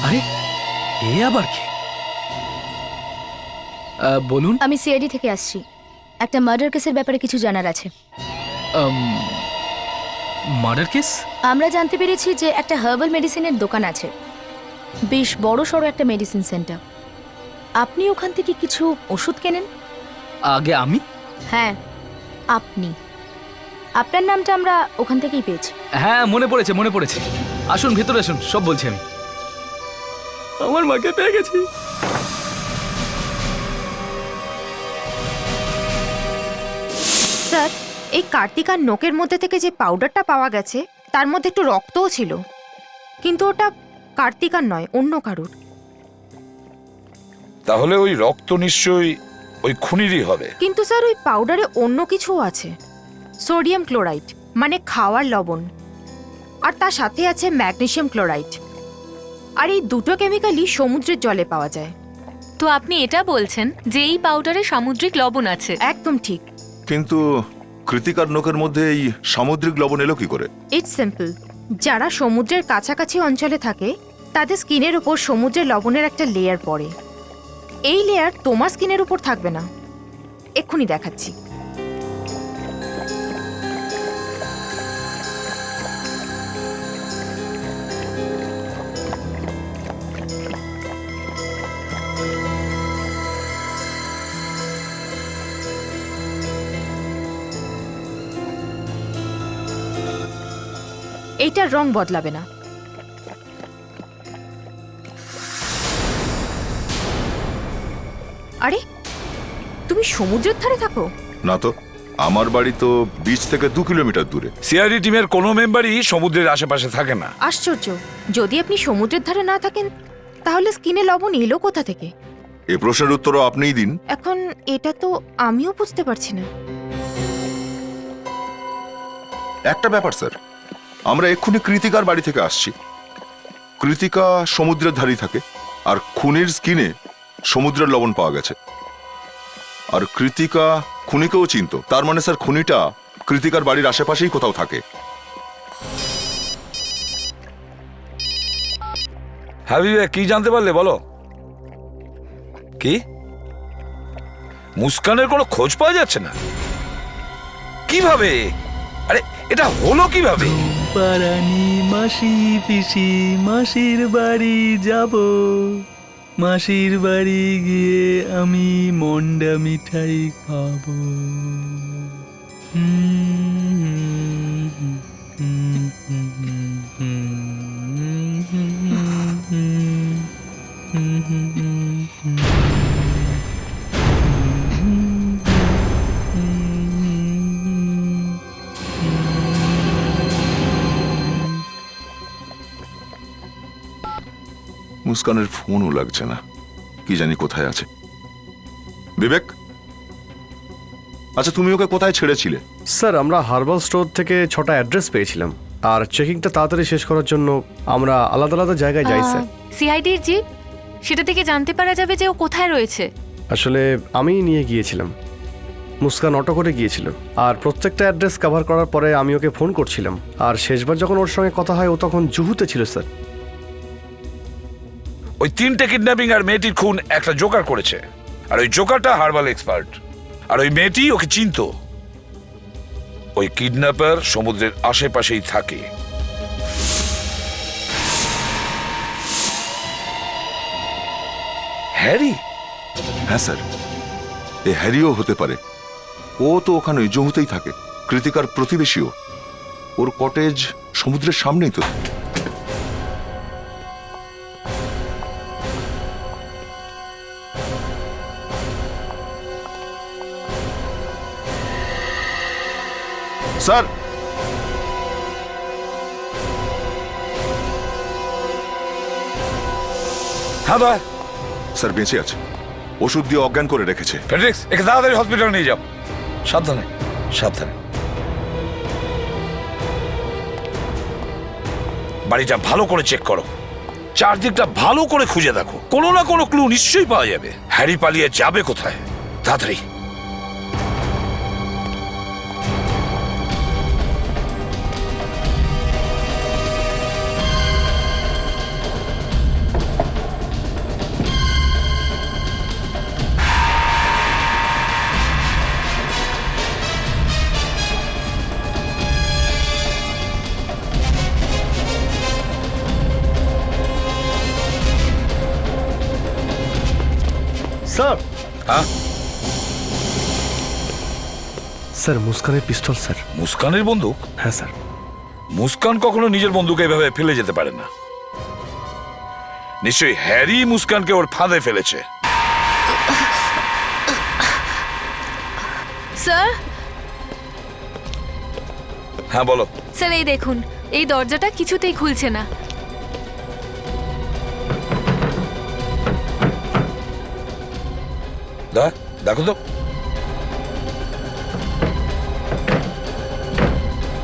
আরে এ আবার কি? বলুন। আমি সিআইডি থেকে আসছি, একটা মার্ডার কেসের ব্যাপারে কিছু জানার আছে। Murder case? আমরা জানতে পেরেছি যে একটা হার্বাল মেডিসিনের দোকান আছে, বেশ বড় সড়ো একটা মেডিসিন সেন্টার। আপনি ওখান থেকে কিছু ওষুধ কেনেন? আগে আমি? হ্যাঁ আপনি। আপনার নামটা আমরা ওখান থেকেই পেয়েছি। হ্যাঁ, মনে পড়েছে। আসুন ভেতরে আসুন, সব বলছি আমি। আমার মাকে পেয়ে গেছি। স্যার, এই কার্তিকার নোকের মধ্যে থেকে যে পাউডারটা পাওয়া গেছে তার মধ্যে একটু রক্তও ছিল, কিন্তু ওটা কার্তিকার নয়, অন্য কারুর। তাহলে ওই রক্ত নিশ্চয়ই ওই খুনিরই হবে। কিন্তু স্যার, ওই পাউডারে অন্য কিছুও আছে, সোডিয়াম ক্লোরাইড মানে খাওয়ার লবণ, আর তার সাথে আছে ম্যাগনেসিয়াম ক্লোরাইড। আর এই দুটো কেমিক্যালই সমুদ্রের জলে পাওয়া যায়। তো আপনি এটা বলছেন যে এই পাউডারে সামুদ্রিক লবণ আছে? একদম ঠিক। কিন্তু কৃতিকার নোকের মধ্যে এই সামুদ্রিক লবণ এলো কি করে? It's simple. যারা সমুদ্রের কাছাকাছি অঞ্চলে থাকে তাদের স্কিনের উপর সমুদ্রের লবণের একটা লেয়ার পড়ে। এই লেয়ার তোমার স্কিনের উপর থাকবে না, এক্ষুনি দেখাচ্ছি। এইটার রং বদলাবে না। আরে, তুমি সমুদ্রের ধারে থাকো? না তো, আমার বাড়ি তো বিচ থেকে 2 কিলোমিটার দূরে। সিআইডি টিমের কোনো মেম্বারই সমুদ্রের আশেপাশে থাকে না। আশ্চর্য, যদি আপনি সমুদ্রের ধারে না থাকেন তাহলে স্কিনে লবণ এলো কোথা থেকে? এই প্রশ্নের উত্তরও আপনিই দিন। এখন এটা তো আমিও বুঝতে পারছি না। একটা ব্যাপার স্যার, আমরা এক্ষুনি কৃতিকার বাড়ি থেকে আসছি। কৃতিকা সমুদ্রের ধারেই থাকে, আর খুনির স্কিনে সমুদ্রের লবণ পাওয়া গেছে। আর কৃতিকা খুনিকেও চিনতো, তার মানে স্যার খুনিটা কৃতিকার বাড়ির আশেপাশেই কোথাও থাকে। হ্যাঁ বিবেক, কি জানতে পারলে বলো? কি মুস্কানের কোনো খোঁজ পাওয়া যাচ্ছে না? কিভাবে? আরে এটা হলো কিভাবে? পারানি মাসি পিসি মাসির বাড়ি যাব, মাসির বাড়ি গিয়ে আমি মন্ডা মিঠাই খাবো। মুস্কানের ফোনও লাগছে না, কি জানি কোথায় আছে। বিবেক, আচ্ছা তুমি ওকে কোথায় ছেড়েছিলে? স্যার আমরা হার্বাল স্টোর থেকে 6টা অ্যাড্রেস পেয়েছিলাম, আর চেকিংটা তাড়াতাড়ি শেষ করার জন্য আমরা আলাদা আলাদা জায়গায় যাই স্যার। সিআইডির জিপ, সেটা থেকে জানতে পারা যাবে যে ও কোথায় রয়েছে। আসলে আমিই নিয়ে গিয়েছিলাম, মুস্কান অটো করে গিয়েছিল, আর প্রত্যেকটা অ্যাড্রেস কভার করার পরে আমি ওকে ফোন করছিলাম, আর শেষবার যখন ওর সঙ্গে কথা হয় ও তখন জুহুতে ছিল স্যার। ওই 3টে কিডন্যাপিং আর মেয়েটির খুন একটা জোকার করেছে, আর ওই জোকারটা হার্বাল এক্সপার্ট, আর ওই মেয়েটি ওকে চিনতো। ওই কিডন্যাপার সমুদ্রের আশেপাশেই থাকে। হ্যারি? হ্যাঁ স্যার, এ হ্যারিও হতে পারে। ও তো ওখানে জহুতেই থাকে, কৃতিকার প্রতিবেশীও। ওর কটেজ সমুদ্রের সামনেই তো। স্যার, হ্যাঁ ভাই। স্যার বেঁচে আছে, ওষুধ দিয়ে অজ্ঞান করে রেখেছে। ফেডরিক্স, একে তাড়াতাড়ি হসপিটালে নিয়ে যাও। সাবধানে সাবধানে। বাড়িটা ভালো করে চেক করো, চারদিকটা ভালো করে খুঁজে দেখো, কোনো না কোনো ক্লু নিশ্চয়ই পাওয়া যাবে। হ্যারি পালিয়ে যাবে কোথায়? তাড়াতাড়ি। স্যার। হ্যাঁ স্যার, মুস্কানের পিস্তল স্যার। মুস্কানের বন্দুক? হ্যাঁ স্যার। মুস্কান কখনো নিজের বন্দুক এভাবে ফেলে যেতে পারে না। নিশ্চয়ই হ্যারি মুস্কানকে ওর ফাঁদে ফেলেছে। স্যার। হ্যাঁ বলো। স্যার এই দেখুন, এই দরজাটা কিছুতেই খুলছে না। দেখো তো।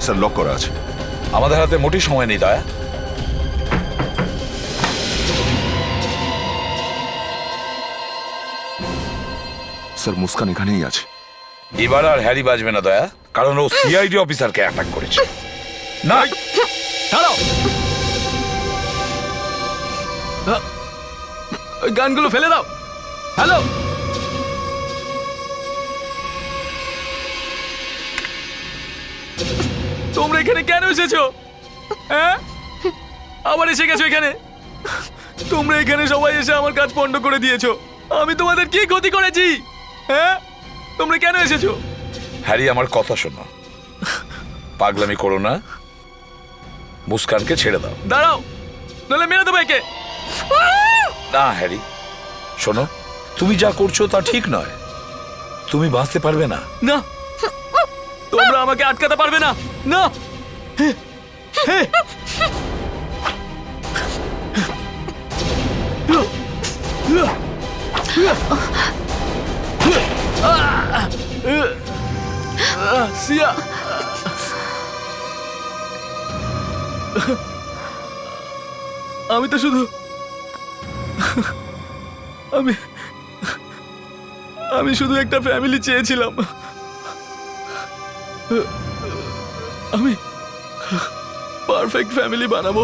স্যার লক করা আছে। আমাদের হাতে মোটেই সময় নেই দয়া। স্যার মুস্কান এখানেই আছে। এবার আর হ্যারি বাজবে না দয়া, কারণ ও সিআইডি অফিসারকে অ্যাটাক করেছে। না হ্যালো, ওই গানগুলো ফেলে দাও। হ্যালো, তোমরা এখানে কেন এসেছো? হ্যাঁ, আবার এসে গেছো এখানে? তোমরা এখানে সবাই এসে আমার কাজ পণ্ড করে দিয়েছো। আমি তোমাদের কি ক্ষতি করেছি? হ্যাঁ, তোমরা কেন এসেছো? হ্যারি আমার কথা শোনো, পাগলামি করো না, মুস্কানকে ছেড়ে দাও। দাঁড়াও, নাহলে মেরে দেবো একে। না হ্যারি, শোনো, তুমি যা করছো তা ঠিক নয়। তুমি বাঁচতে পারবে না। না, তোমরা আমাকে আটকাতে পারবে না। না, আমি তো শুধু আমি শুধু একটা ফ্যামিলি চেয়েছিলাম। আমি পারফেক্ট ফ্যামিলি বানাবো।